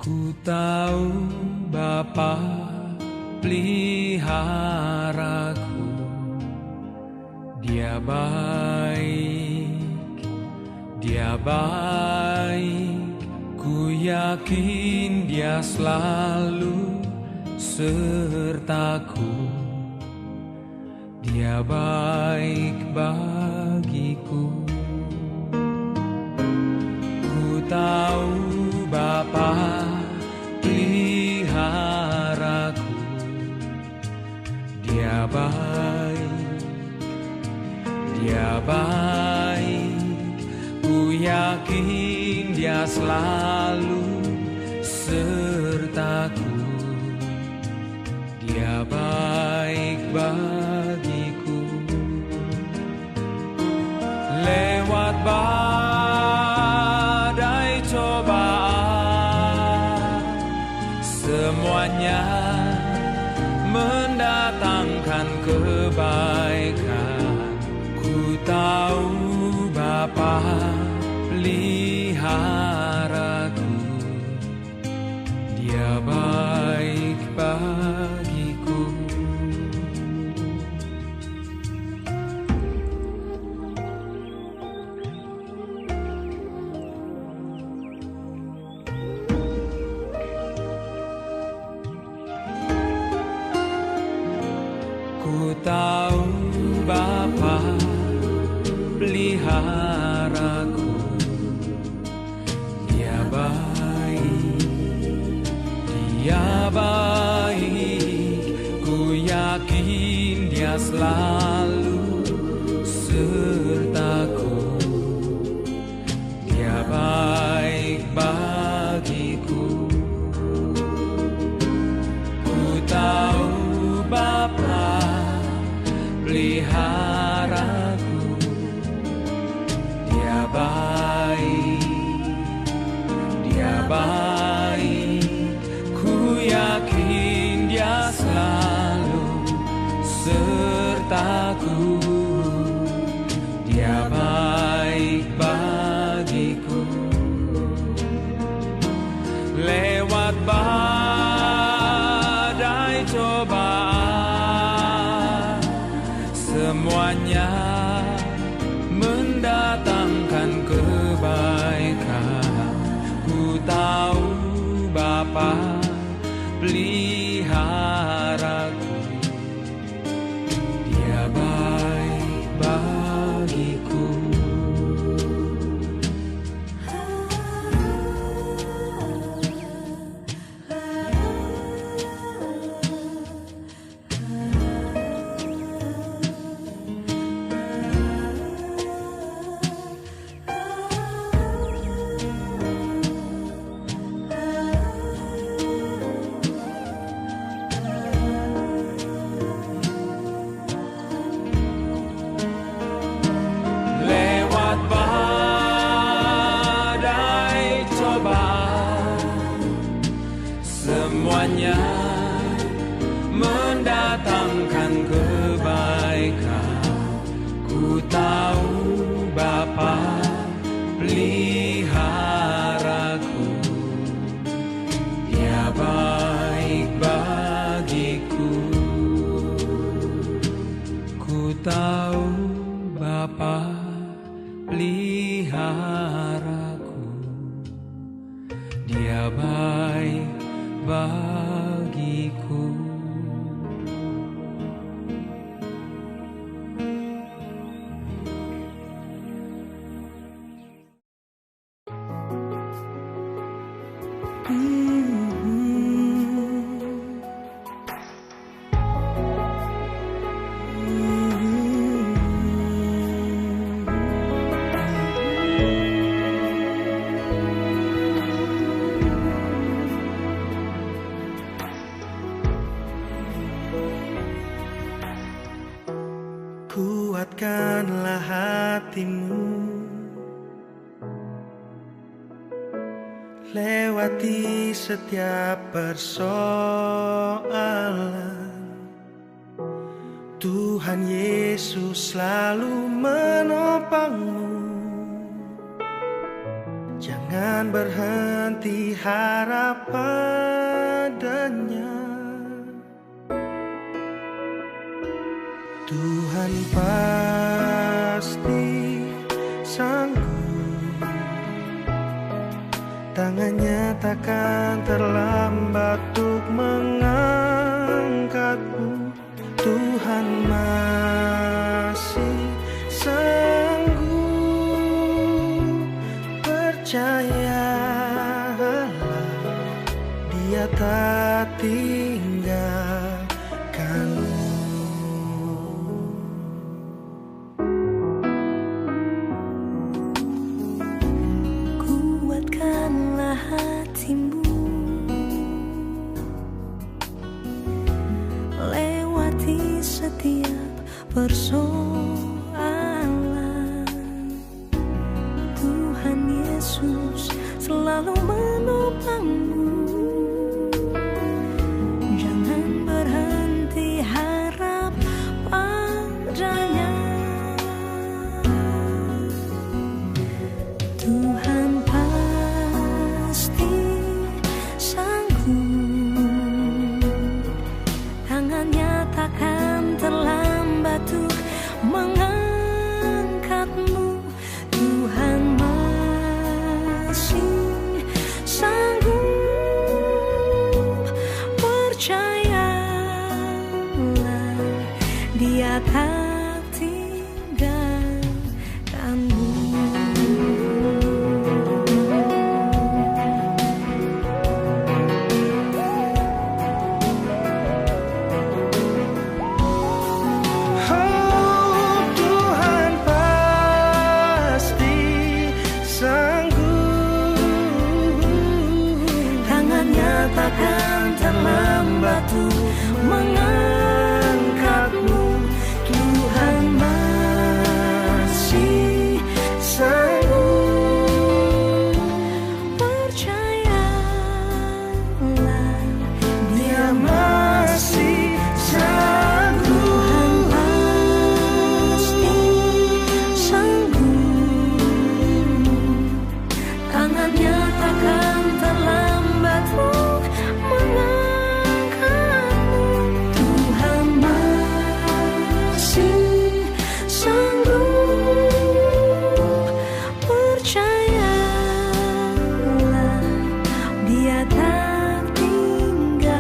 Ku tahu Bapa peliharaku, Dia baik, Dia baik. Ku yakin Dia selalu sertaku, Dia baik bagiku. Ku tahu Bapa peliharaku, Dia baik, Dia baik. Ku yakin Dia selalu sertaku, Dia baik bagiku. Lewat badai cobaan, semuanya mendatangkan kebaikan. Ku tahu Bapa peliharaku, Dia baik bagiku. Ku tahu Bapa peliharaku, Dia baik, Dia baik. Ku yakin Dia selalu sertaku, Dia baik bagiku. Ku tahu Bapa peliharaku, Dia baik, Dia baik. Ku yakin Dia selalu sertaku, Dia baik bagiku. Lewat badai cobaan, semuanya mendatangkan kebaikan. Ku tahu Bapa peliharaku, Dia baik bagiku. Semuanya mendatangkan kebaikan. Ku tahu Bapa peliharaku, Dia baik bagiku. Ku tahu Bapa peliharaku, Dia baik bagiku. Kuatkanlah hatimu, lewati setiap persoalan. Tuhan Yesus selalu menopangmu. Jangan jangan berhenti harap padanya. Tuhan pasti sanggup, tangannya takkan terlambat untuk mengangkatmu. Tuhan masih sanggup, percayalah, Dia tak tinggalkanmu. Kuatkanlah hatimu, lewati setiap persoalan. Tuhan Yesus selalu menopangmu. Jangan berhenti harap padanya. Tuhan pasti sanggup, tangannya takkan terlambat untuk mengangkatmu. Tuhan masih sanggup, percayalah, Dia tak tinggalkanmu. Takkan terlambat untuk mengangkatmu. Tuhan masih sanggup, percayalah, Dia masih sanggup. Tuhan pasti sanggup, tangannya takkan terlambat untuk mengangkatmu. Tuhan masih sanggup, percayalah, Dia tak tinggalkanmu.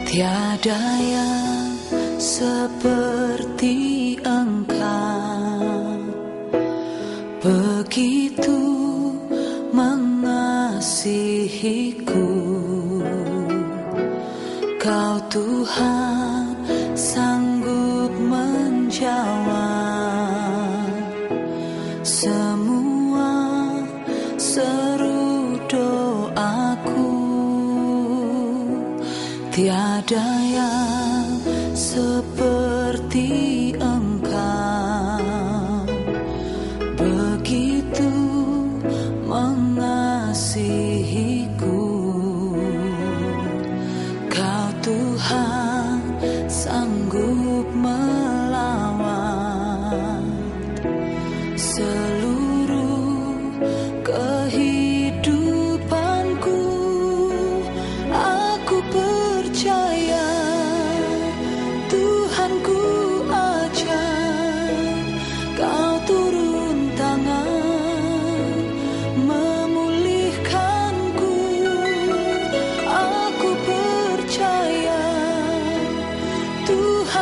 Tiada yang seperti Engkau, begitu mengasihiku. Kau Tuhan sanggup menjawab semua seru doaku. Tiada yang seperti Engkau, begitu mengasihiku. Kau Tuhan sanggup melawat seluruh kehidupan.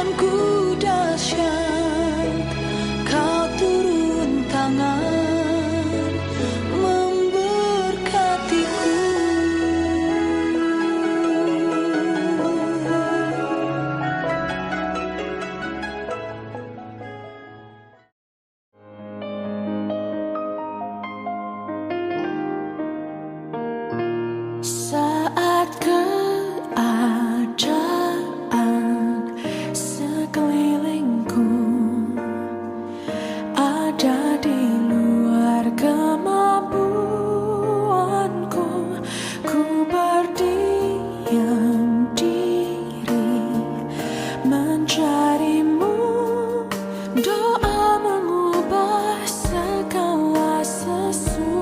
Tuhanku dahsyat, Kau turun tangan memberkatiku. Saat keadaan sekelilingku ada di luar kemampuanku, ku berdiam diri mencarimu. Doa mengubah segala sesuatu.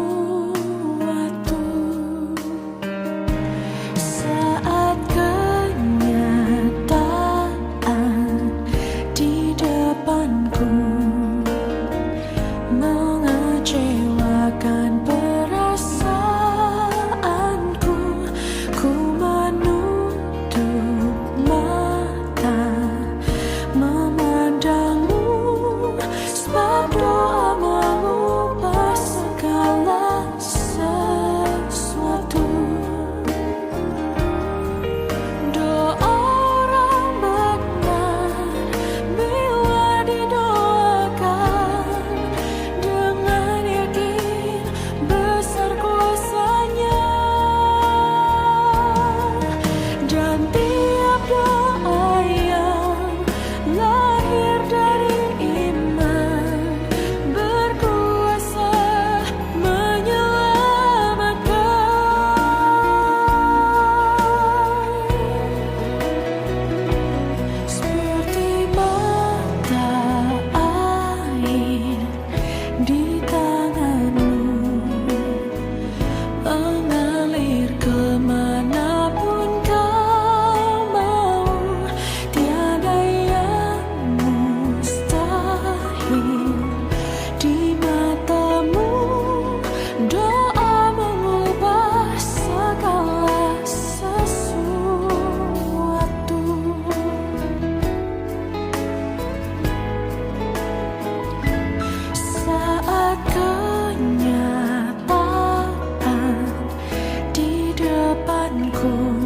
Saat kenyataan di depanku mengecewakan perasaanku, ku menutup mata memandangmu, sebab doa mengubah segala sesuatu. Doa orang benar bila didoakan dengan yakin besar kuasanya, dan tiap doa yang lahir dari iman berkuasa menyelamatkan. Seperti mata air di tanganmu, mengalir kemanapun kau mau. Tiada yang mustahil di matamu. Doa mengubah segala sesuatu. Saat kenyataan di depanku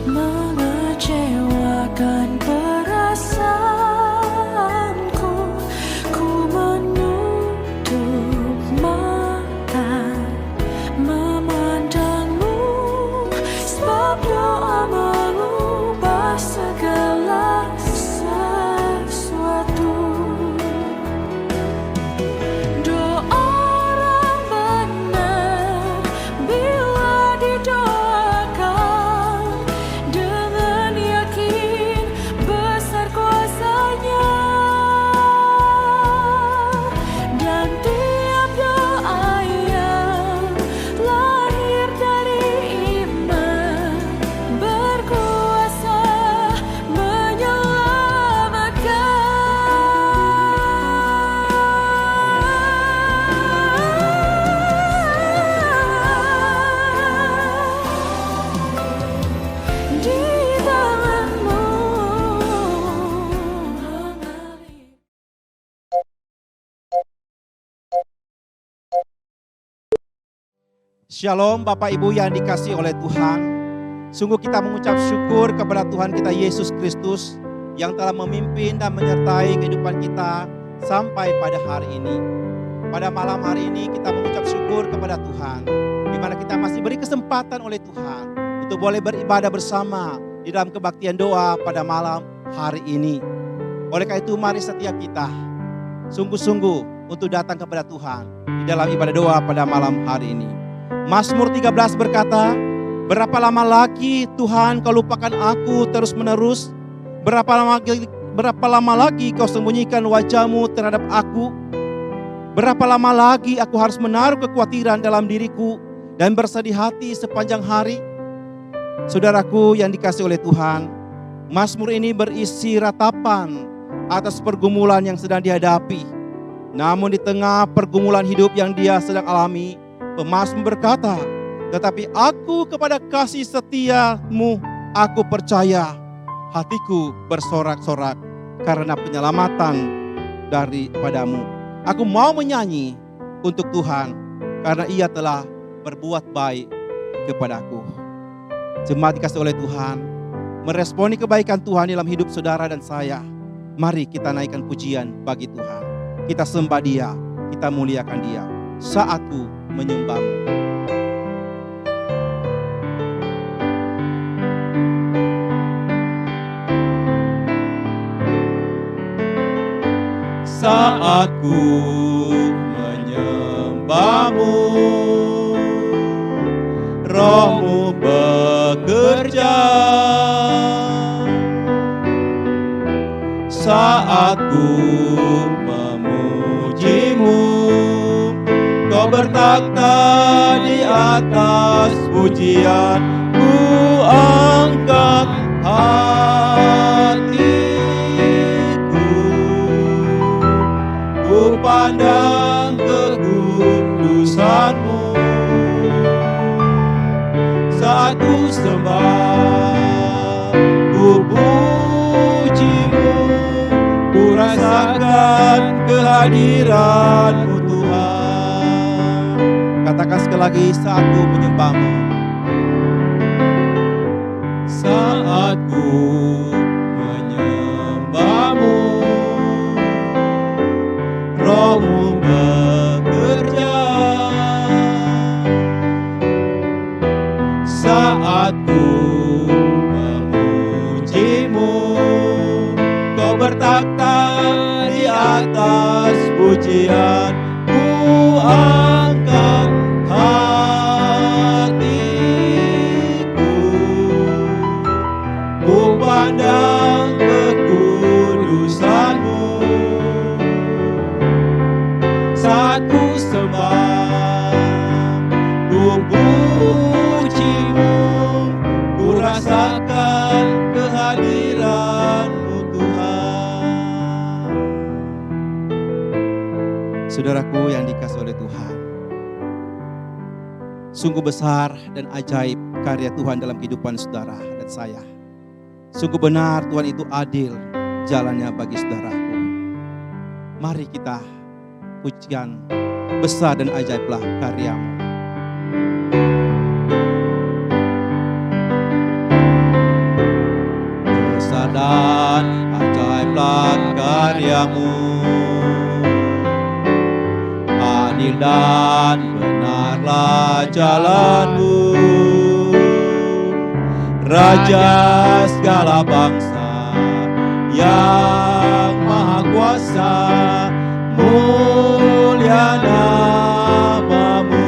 mengecewakan perasaanku, ku menutup mata memandangmu, sebab doa mengubah segala sesuatu. Doa orang benar bila didoakan dengan yakin besar kuasanya, dan tiap doa yang lahir dari iman berkuasa menyelamatkan. Di tanganmu mengalir. Shalom Bapak Ibu yang dikasihi oleh Tuhan. Sungguh kita mengucap syukur kepada Tuhan kita Yesus Kristus yang telah memimpin dan menyertai kehidupan kita sampai pada hari ini. Pada malam hari ini kita mengucap syukur kepada Tuhan, di mana kita masih beri kesempatan oleh Tuhan untuk boleh beribadah bersama di dalam kebaktian doa pada malam hari ini. Oleh karena itu mari setiap kita sungguh-sungguh untuk datang kepada Tuhan di dalam ibadah doa pada malam hari ini. Mazmur 13 berkata, berapa lama lagi Tuhan kau lupakan aku terus menerus? Berapa lama lagi kau sembunyikan wajahmu terhadap aku? Berapa lama lagi aku harus menaruh kekhawatiran dalam diriku dan bersedih hati sepanjang hari? Saudaraku yang dikasihi oleh Tuhan, Mazmur ini berisi ratapan atas pergumulan yang sedang dihadapi. Namun di tengah pergumulan hidup yang dia sedang alami, pemazmur berkata, tetapi aku kepada kasih setiamu aku percaya. hatiku bersorak-sorak karena penyelamatan daripadamu. Aku mau menyanyi untuk Tuhan karena Ia telah berbuat baik kepadaku. Jemaat dikasihi oleh Tuhan, meresponi kebaikan Tuhan dalam hidup saudara dan saya. Mari kita naikkan pujian bagi Tuhan. Kita sembah Dia, kita muliakan Dia. Saatku menyembahmu. Saatku menyembahmu, Rohmu bekerja. Saatku memujimu, Kau bertakhta di atas pujian. Ku angkat hatiku, ku pandang kekudusan-Mu. Saat ku sembah, ku puji-Mu, ku rasakan kehadiran-Mu Tuhan. Katakan sekali lagi, saat ku menyembah-Mu. Saat ku menyembah-Mu, Roh-Mu bekerja. Saat ku memuji-Mu, Kau bertakhta di atas pujian. Ku angkat hatiku, ku pandang kekudusan-Mu. Saat ku sembah, ku puji-Mu, ku rasakan kehadiran-Mu Tuhan. Saudaraku yang dikasihi oleh Tuhan, sungguh besar dan ajaib karya Tuhan dalam kehidupan saudara dan saya. Sungguh benar Tuhan itu adil jalannya bagi saudaraku. Mari kita pujian, besar dan ajaiblah karya-Mu. Besar dan ajaiblah karya-Mu, adil dan benarlah jalan-Mu. Raja segala bangsa yang maha kuasa, mulia nama-Mu.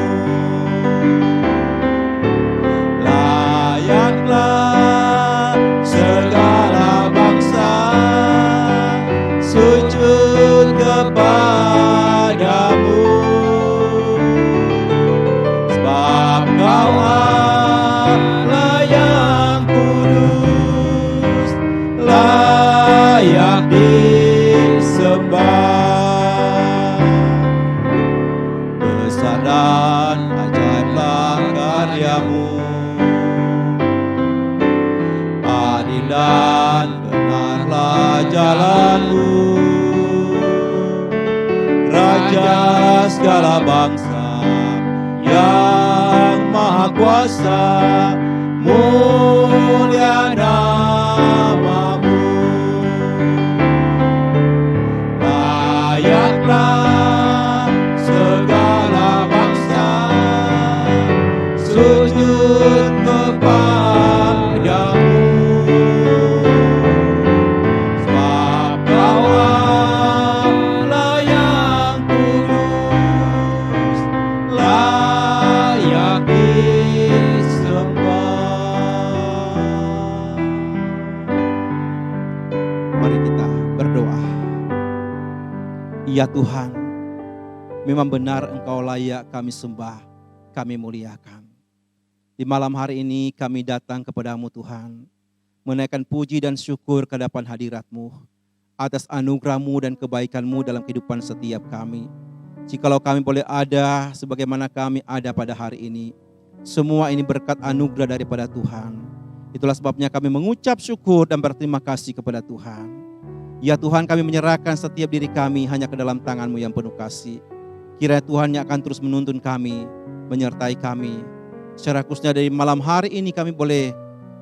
Layaklah segala bangsa sujud kepada-Mu, sebab Kau Allah yang kudus, layak disembah. Besar dan ajaiblah karya-Mu, adil dan benarlah jalan-Mu. Raja segala bangsa yang maha kuasa, mulia nama-Mu. Layaklah segala bangsa sujud kepada-Mu, sebab Kau Allah yang kudus, layak disembah. Mari kita berdoa. Ya Tuhan, memang benar Engkau layak kami sembah, kami muliakan. Di malam hari ini kami datang kepadamu Tuhan, menaikkan puji dan syukur ke hadapan hadirat-Mu atas anugerah-Mu dan kebaikan-Mu dalam kehidupan setiap kami. Jikalau kami boleh ada sebagaimana kami ada pada hari ini, semua ini berkat anugerah daripada Tuhan. Itulah sebabnya kami mengucap syukur dan berterima kasih kepada Tuhan. Ya Tuhan, kami menyerahkan setiap diri kami hanya ke dalam tangan-Mu yang penuh kasih. Kiranya Tuhan yang akan terus menuntun kami, menyertai kami. Secara khususnya dari malam hari ini kami boleh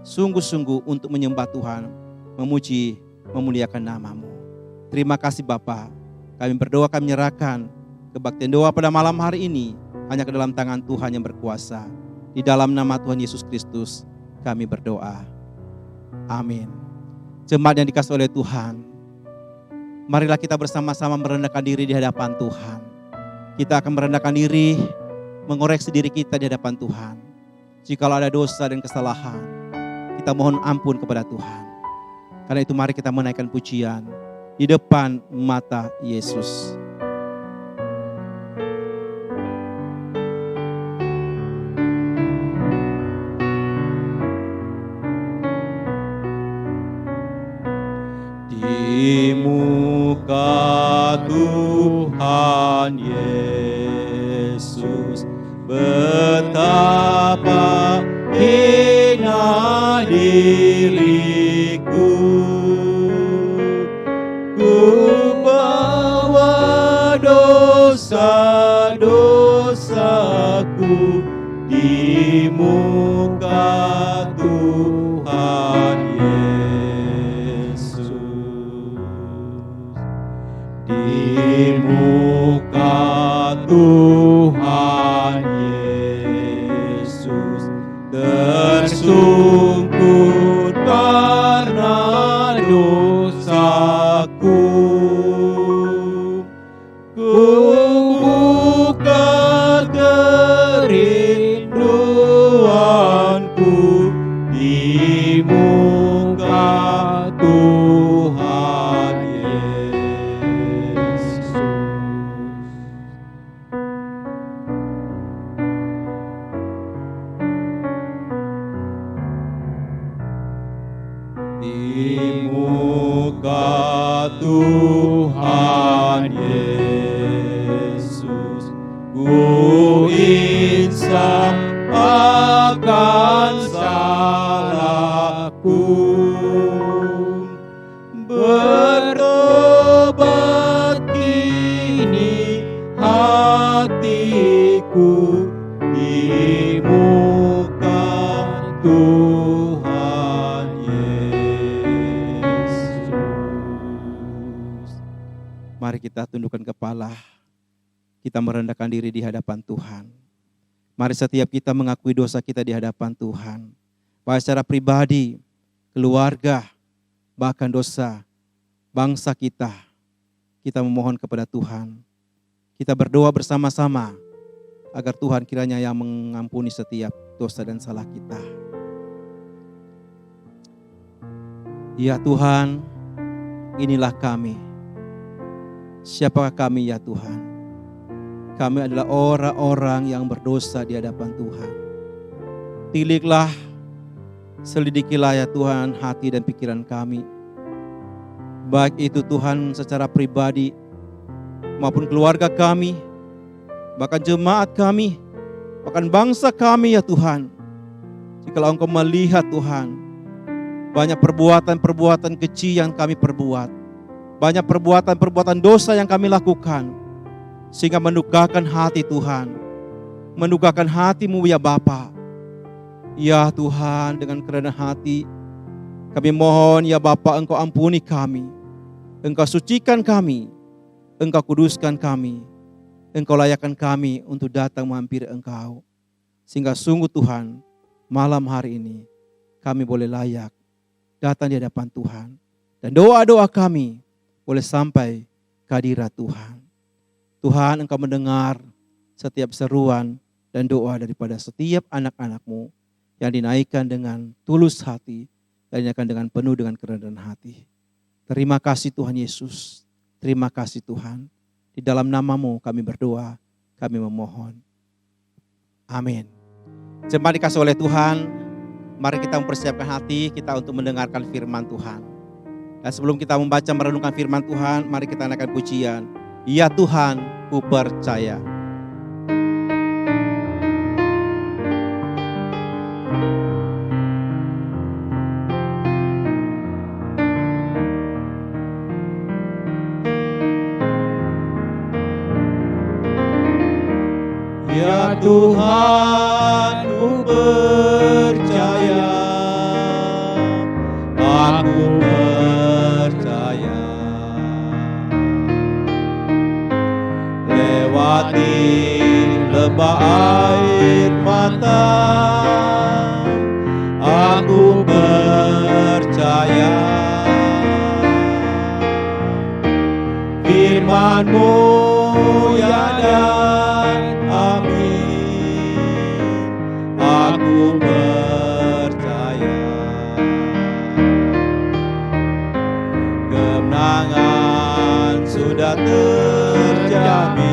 sungguh-sungguh untuk menyembah Tuhan, memuji, memuliakan nama-Mu. Terima kasih Bapa. Kami berdoa, kami menyerahkan kebaktian doa pada malam hari ini hanya ke dalam tangan Tuhan yang berkuasa. Di dalam nama Tuhan Yesus Kristus kami berdoa. Amin. Jemaat yang dikasihi oleh Tuhan, marilah kita bersama-sama merendahkan diri di hadapan Tuhan. Kita akan merendahkan diri, mengoreksi diri kita di hadapan Tuhan. Jikalau ada dosa dan kesalahan, kita mohon ampun kepada Tuhan. Karena itu mari kita menaikkan pujian di depan mata Yesus. Di muka Tuhan Yesus, betapa hina diriku. Ku bawa dosa-dosaku di muka Tuhan Yesus. Di muka Tuhan Yesus tersungkur karena dosaku. Ku buka kerinduanku di muka Tuhan Yesus. Di muka Tuhan Yesus, ku insaf akan salahku. Bertobat kini hatiku di muka Tuhan Yesus. Mari kita tundukkan kepala, kita merendahkan diri di hadapan Tuhan. Mari setiap kita mengakui dosa kita di hadapan Tuhan. Baik secara pribadi, keluarga, bahkan dosa bangsa kita. Kita memohon kepada Tuhan. Kita berdoa bersama-sama agar Tuhan kiranya yang mengampuni setiap dosa dan salah kita. Ya Tuhan, inilah kami. Siapakah kami ya Tuhan? Kami adalah orang-orang yang berdosa di hadapan Tuhan. Tiliklah, selidikilah ya Tuhan hati dan pikiran kami. Baik itu Tuhan secara pribadi maupun keluarga kami, bahkan jemaat kami, bahkan bangsa kami ya Tuhan. Jikalau Engkau melihat Tuhan, banyak perbuatan-perbuatan kecil yang kami perbuat, banyak perbuatan-perbuatan dosa yang kami lakukan, sehingga mendukakan hati Tuhan, mendukakan hati-Mu ya Bapa. Ya Tuhan, dengan kerendahan hati kami mohon ya Bapa, Engkau ampuni kami, Engkau sucikan kami, Engkau kuduskan kami, Engkau layakkan kami untuk datang menghampiri Engkau. Sehingga sungguh Tuhan, malam hari ini kami boleh layak datang di hadapan Tuhan. Dan doa-doa kami boleh sampai ke hadirat Tuhan. Tuhan, Engkau mendengar setiap seruan dan doa daripada setiap anak-anak-Mu yang dinaikkan dengan tulus hati dan dinaikkan dengan penuh dengan kerendahan hati. Terima kasih Tuhan Yesus. Terima kasih Tuhan. Di dalam nama-Mu kami berdoa, kami memohon. Amin. Jemaat dikasihi oleh Tuhan, mari kita mempersiapkan hati kita untuk mendengarkan firman Tuhan. Dan sebelum kita membaca merenungkan firman Tuhan, mari kita naikkan pujian. Ya Tuhan, ku percaya. Tuhan, ku percaya, aku percaya. Lewati lembah air mata, aku percaya. Firman-Mu ya dan amin, aku percaya. Kemenangan sudah terjamin,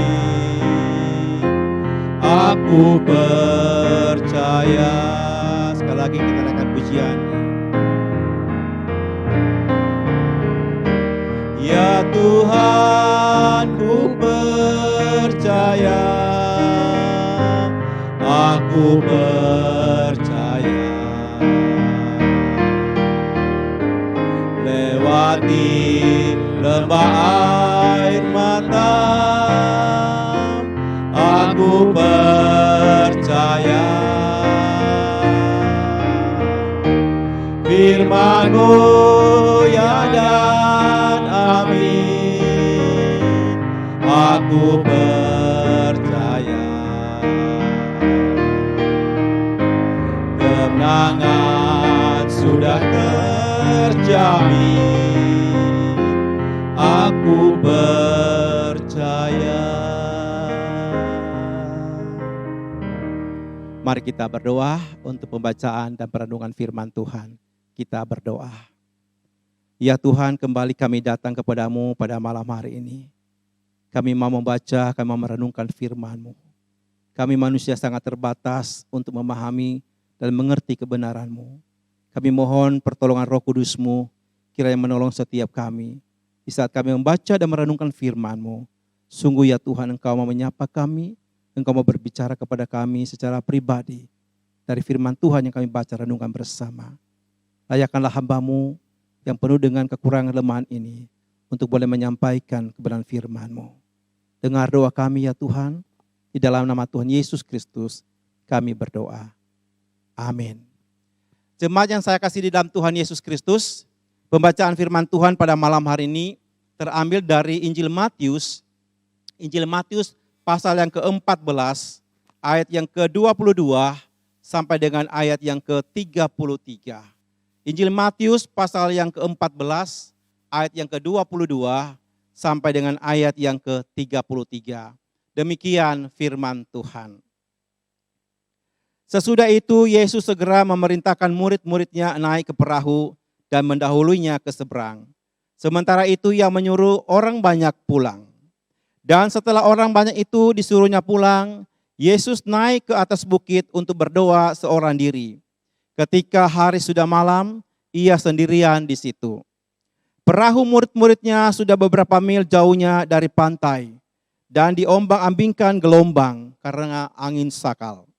aku percaya. Sekali lagi kita naikkan pujian. Ya Tuhan, ku percaya, aku percaya. Lewati lembah air mata, aku percaya. Firman-Mu ya dan amin, aku percaya. Kemenangan sudah terjamin, aku percaya. Mari kita berdoa untuk pembacaan dan perenungan firman Tuhan. Kita berdoa. Ya Tuhan, kembali kami datang kepadamu pada malam hari ini. Kami mau membaca, kami mau merenungkan firman-Mu. Kami manusia sangat terbatas untuk memahami dan mengerti kebenaran-Mu. Kami mohon pertolongan Roh Kudus-Mu, kiranya menolong setiap kami. Di saat kami membaca dan merenungkan firman-Mu, sungguh ya Tuhan, Engkau mau menyapa kami, Engkau mau berbicara kepada kami secara pribadi. Dari firman Tuhan yang kami baca renungkan bersama. Layakkanlah hamba-Mu yang penuh dengan kekurangan kelemahan ini untuk boleh menyampaikan kebenaran firman-Mu. Dengar doa kami ya Tuhan, di dalam nama Tuhan Yesus Kristus kami berdoa. Amin. Jemaat yang saya kasih di dalam Tuhan Yesus Kristus, pembacaan firman Tuhan pada malam hari ini terambil dari Injil Matius pasal yang ke-14, ayat yang ke-22 sampai dengan ayat yang ke-33. Injil Matius pasal yang ke-14, ayat yang ke-22 sampai dengan ayat yang ke-33. Demikian firman Tuhan. Sesudah itu Yesus segera memerintahkan murid-muridnya naik ke perahu dan mendahuluinya ke seberang. Sementara itu ia menyuruh orang banyak pulang. Dan setelah orang banyak itu disuruhnya pulang, Yesus naik ke atas bukit untuk berdoa seorang diri. Ketika hari sudah malam, ia sendirian di situ. Perahu murid-muridnya sudah beberapa mil jauhnya dari pantai dan diombang-ambingkan gelombang karena angin sakal.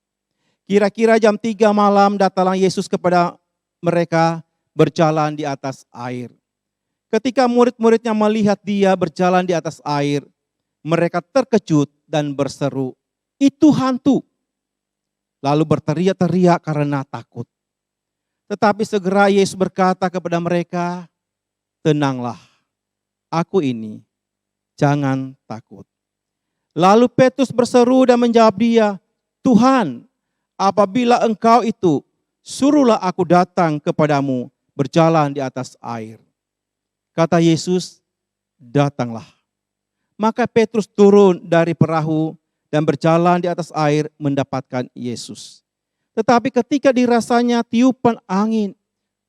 Kira-kira jam 3 malam datanglah Yesus kepada mereka berjalan di atas air. Ketika murid-muridnya melihat dia berjalan di atas air, mereka terkejut dan berseru, "Itu hantu!" Lalu berteriak-teriak karena takut. Tetapi segera Yesus berkata kepada mereka, "Tenanglah, aku ini, jangan takut." Lalu Petrus berseru dan menjawab dia, "Tuhan, apabila Engkau itu, suruhlah aku datang kepadamu berjalan di atas air." Kata Yesus, "Datanglah." Maka Petrus turun dari perahu dan berjalan di atas air mendapatkan Yesus. Tetapi ketika dirasanya tiupan angin,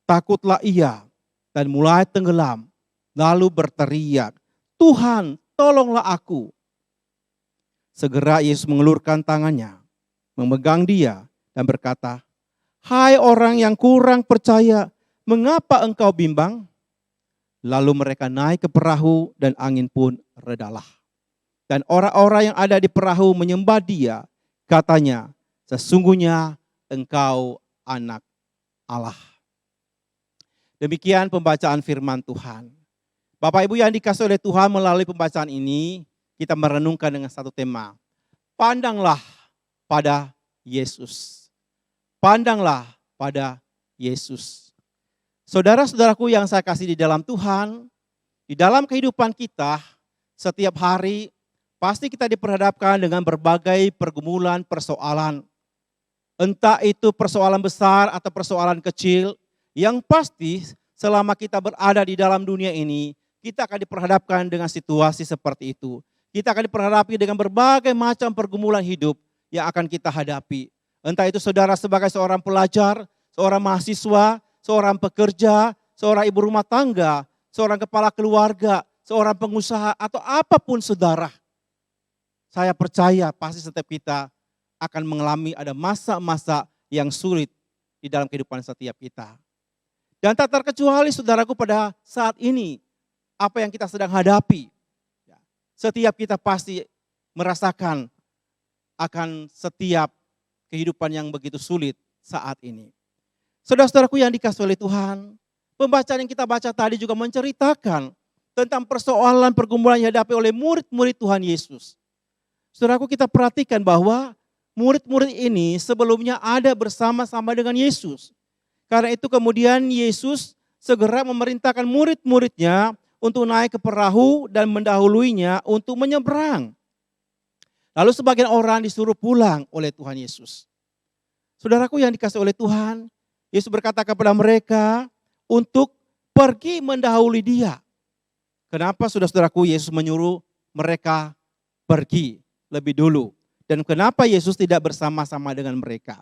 takutlah ia dan mulai tenggelam. Lalu berteriak, "Tuhan, tolonglah aku." Segera Yesus mengelurkan tangannya, memegang dia dan berkata, "Hai orang yang kurang percaya, mengapa engkau bimbang?" Lalu mereka naik ke perahu dan angin pun redalah. Dan orang-orang yang ada di perahu menyembah dia, katanya, "Sesungguhnya Engkau anak Allah." Demikian pembacaan firman Tuhan. Bapak Ibu yang dikasihi oleh Tuhan, melalui pembacaan ini kita merenungkan dengan satu tema. Pandanglah pada Yesus. Pandanglah pada Yesus. Saudara-saudaraku yang saya kasih di dalam Tuhan, di dalam kehidupan kita, setiap hari pasti kita diperhadapkan dengan berbagai pergumulan, persoalan. Entah itu persoalan besar atau persoalan kecil, yang pasti selama kita berada di dalam dunia ini, kita akan diperhadapkan dengan situasi seperti itu. Kita akan diperhadapi dengan berbagai macam pergumulan hidup yang akan kita hadapi. Entah itu saudara sebagai seorang pelajar, seorang mahasiswa, seorang pekerja, seorang ibu rumah tangga, seorang kepala keluarga, seorang pengusaha, atau apapun saudara. Saya percaya pasti setiap kita akan mengalami ada masa-masa yang sulit di dalam kehidupan setiap kita. Dan tak terkecuali saudaraku pada saat ini, apa yang kita sedang hadapi. Setiap kita pasti merasakan akan setiap kehidupan yang begitu sulit saat ini. Saudara-saudaraku yang dikasihi oleh Tuhan, pembacaan yang kita baca tadi juga menceritakan tentang persoalan pergumulan yang dihadapi oleh murid-murid Tuhan Yesus. Saudaraku, kita perhatikan bahwa murid-murid ini sebelumnya ada bersama-sama dengan Yesus. Karena itu kemudian Yesus segera memerintahkan murid-muridnya untuk naik ke perahu dan mendahuluinya untuk menyeberang. Lalu sebagian orang disuruh pulang oleh Tuhan Yesus. Saudaraku yang dikasihi oleh Tuhan, Yesus berkata kepada mereka untuk pergi mendahului dia. Kenapa saudara-saudaraku Yesus menyuruh mereka pergi lebih dulu? Dan kenapa Yesus tidak bersama-sama dengan mereka?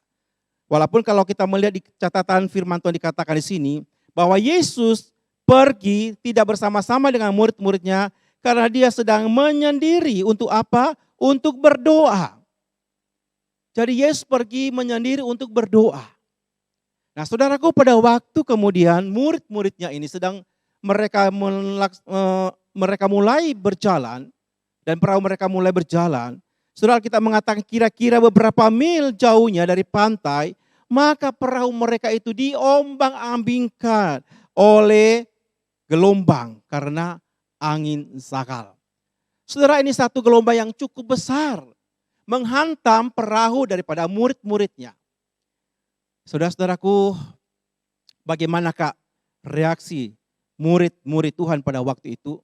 Walaupun kalau kita melihat di catatan firman Tuhan dikatakan di sini, bahwa Yesus pergi tidak bersama-sama dengan murid-muridnya karena dia sedang menyendiri untuk apa? Untuk berdoa. Jadi Yesus pergi menyendiri untuk berdoa. Nah saudaraku, pada waktu kemudian murid-muridnya ini sedang mereka mulai berjalan dan perahu mereka mulai berjalan. Saudara, kita mengatakan kira-kira beberapa mil jauhnya dari pantai, maka perahu mereka itu diombang-ambingkan oleh gelombang karena angin sakal. Saudara, ini satu gelombang yang cukup besar menghantam perahu daripada murid-muridnya. Saudara-saudaraku, bagaimanakah reaksi murid-murid Tuhan pada waktu itu?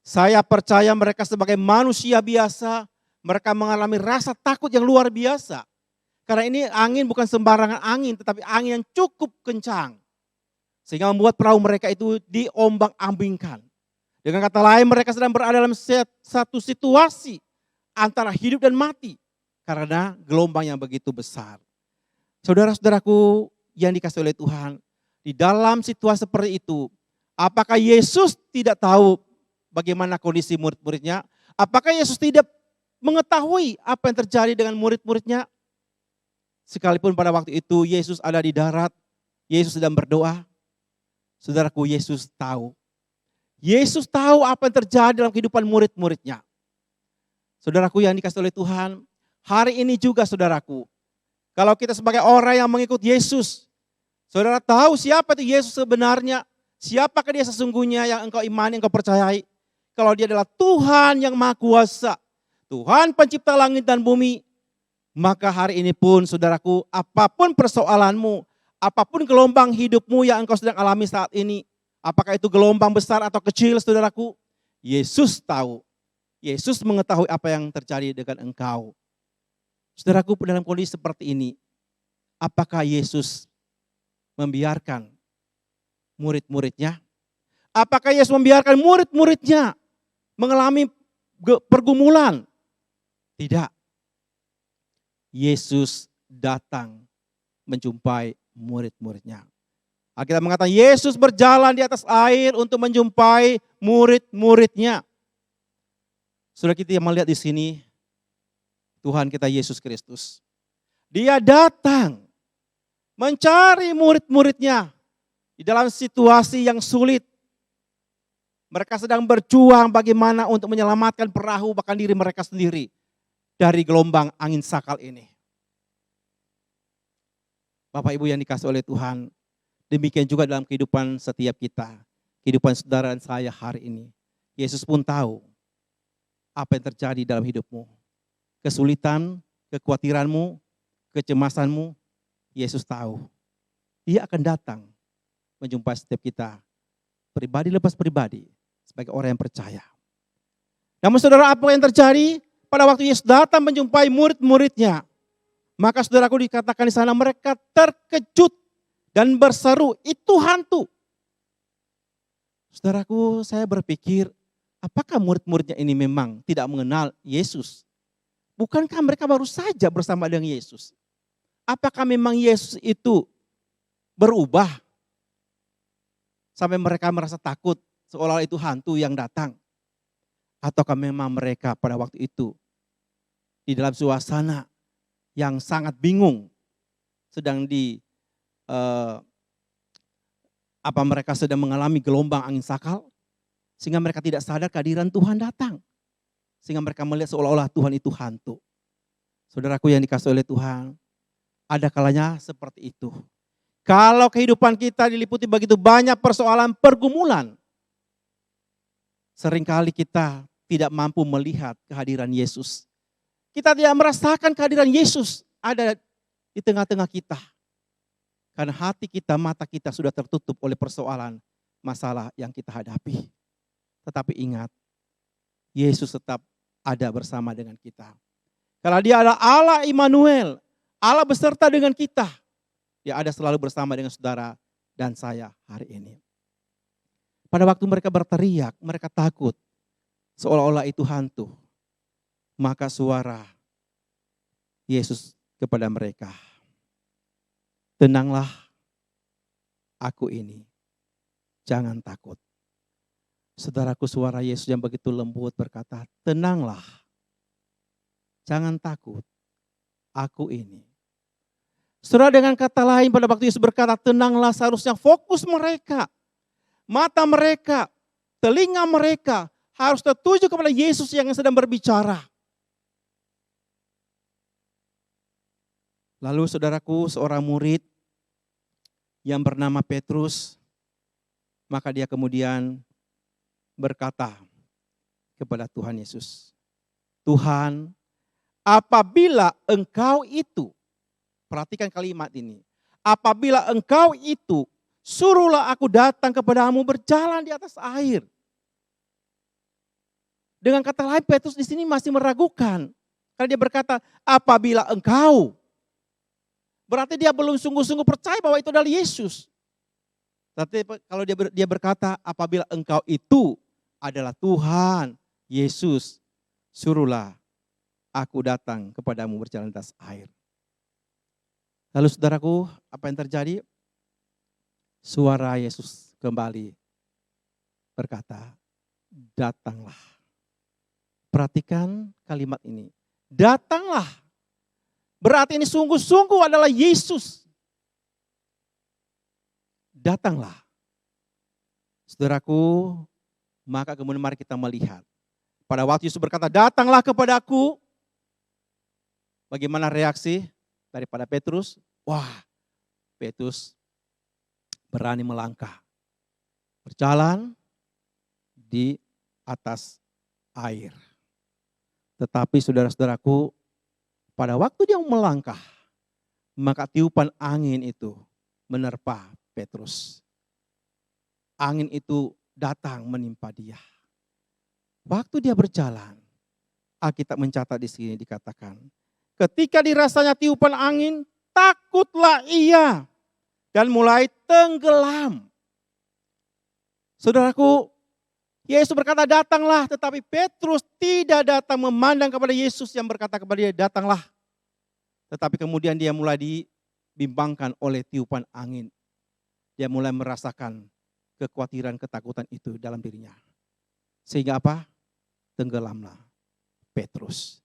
Saya percaya mereka sebagai manusia biasa, mereka mengalami rasa takut yang luar biasa. Karena ini angin bukan sembarangan angin, tetapi angin yang cukup kencang. Sehingga membuat perahu mereka itu diombang-ambingkan. Dengan kata lain, mereka sedang berada dalam satu situasi antara hidup dan mati. Karena gelombang yang begitu besar. Saudara-saudaraku yang dikasihi oleh Tuhan, di dalam situasi seperti itu, apakah Yesus tidak tahu bagaimana kondisi murid-muridnya? Apakah Yesus tidak mengetahui apa yang terjadi dengan murid-muridnya? Sekalipun pada waktu itu Yesus ada di darat, Yesus sedang berdoa. Saudaraku, Yesus tahu. Yesus tahu apa yang terjadi dalam kehidupan murid-muridnya. Saudaraku yang dikasihi oleh Tuhan, hari ini juga saudaraku, kalau kita sebagai orang yang mengikut Yesus, saudara tahu siapa itu Yesus sebenarnya, siapakah dia sesungguhnya yang engkau imani, engkau percayai. Kalau dia adalah Tuhan yang Maha Kuasa, Tuhan pencipta langit dan bumi, maka hari ini pun saudaraku, apapun persoalanmu, apapun gelombang hidupmu yang engkau sedang alami saat ini, apakah itu gelombang besar atau kecil saudaraku, Yesus tahu. Yesus mengetahui apa yang terjadi dengan engkau. Saudaraku, dalam kondisi seperti ini, apakah Yesus membiarkan murid-muridnya? Apakah Yesus membiarkan murid-muridnya mengalami pergumulan? Tidak. Yesus datang menjumpai murid-muridnya. Alkitab mengatakan Yesus berjalan di atas air untuk menjumpai murid-muridnya. Saudara, kita yang melihat di sini Tuhan kita Yesus Kristus. Dia datang mencari murid-muridnya di dalam situasi yang sulit. Mereka sedang berjuang bagaimana untuk menyelamatkan perahu bahkan diri mereka sendiri dari gelombang angin sakal ini. Bapak Ibu yang dikasihi oleh Tuhan, demikian juga dalam kehidupan setiap kita, kehidupan saudara dan saya hari ini. Yesus pun tahu apa yang terjadi dalam hidupmu. Kesulitan, kekhawatiranmu, kecemasanmu, Yesus tahu. Dia akan datang menjumpai setiap kita, pribadi lepas pribadi, sebagai orang yang percaya. Namun saudara, apa yang terjadi pada waktu Yesus datang menjumpai murid-muridnya? Maka saudaraku, dikatakan di sana mereka terkejut dan berseru, itu hantu. Saudaraku, saya berpikir, apakah murid-muridnya ini memang tidak mengenal Yesus? Bukankah mereka baru saja bersama dengan Yesus? Apakah memang Yesus itu berubah sampai mereka merasa takut seolah-olah itu hantu yang datang? Ataukah memang mereka pada waktu itu di dalam suasana yang sangat bingung, sedang mereka sedang mengalami gelombang angin sakal, sehingga mereka tidak sadar kehadiran Tuhan datang, sehingga mereka melihat seolah-olah Tuhan itu hantu. Saudaraku yang dikasihi oleh Tuhan, ada kalanya seperti itu. Kalau kehidupan kita diliputi begitu banyak persoalan pergumulan, seringkali kita tidak mampu melihat kehadiran Yesus. Kita tidak merasakan kehadiran Yesus ada di tengah-tengah kita. Karena hati kita, mata kita sudah tertutup oleh persoalan, masalah yang kita hadapi. Tetapi ingat, Yesus tetap ada bersama dengan kita. Karena dia adalah Allah Immanuel, Allah beserta dengan kita. Dia ada selalu bersama dengan saudara dan saya hari ini. Pada waktu mereka berteriak, mereka takut, seolah-olah itu hantu. Maka suara Yesus kepada mereka, tenanglah, aku ini, jangan takut. Saudaraku, suara Yesus yang begitu lembut berkata, tenanglah, jangan takut, aku ini. Saudara, dengan kata lain pada waktu Yesus berkata tenanglah, seharusnya fokus mereka, mata mereka, telinga mereka harus tertuju kepada Yesus yang sedang berbicara. Lalu saudaraku, seorang murid yang bernama Petrus, maka dia kemudian berkata kepada Tuhan Yesus, Tuhan, apabila engkau itu, perhatikan kalimat ini, apabila engkau itu, suruhlah aku datang kepadamu berjalan di atas air. Dengan kata lain, Petrus di sini masih meragukan. Karena dia berkata, apabila engkau. Berarti dia belum sungguh-sungguh percaya bahwa itu adalah Yesus. Tapi kalau dia berkata, apabila engkau itu adalah Tuhan, Yesus, suruhlah aku datang kepadamu berjalan di atas air. Lalu saudaraku, apa yang terjadi? Suara Yesus kembali berkata, datanglah. Perhatikan kalimat ini. Datanglah. Berarti ini sungguh-sungguh adalah Yesus. Datanglah. Saudaraku, maka kemudian mari kita melihat. Pada waktu Yesus berkata, datanglah kepadaku. Bagaimana reaksi daripada Petrus? Wah, Petrus berani melangkah. Berjalan di atas air. Tetapi saudara-saudaraku, pada waktu dia melangkah, maka tiupan angin itu menerpa Petrus. Angin itu datang menimpa dia. Waktu dia berjalan, Alkitab mencatat di sini dikatakan, ketika dirasanya tiupan angin, takutlah ia dan mulai tenggelam. Saudaraku, Yesus berkata datanglah, tetapi Petrus tidak datang memandang kepada Yesus yang berkata kepada dia datanglah. Tetapi kemudian dia mulai dibimbangkan oleh tiupan angin. Dia mulai merasakan kekhawatiran, ketakutan itu dalam dirinya. Sehingga apa? Tenggelamlah Petrus.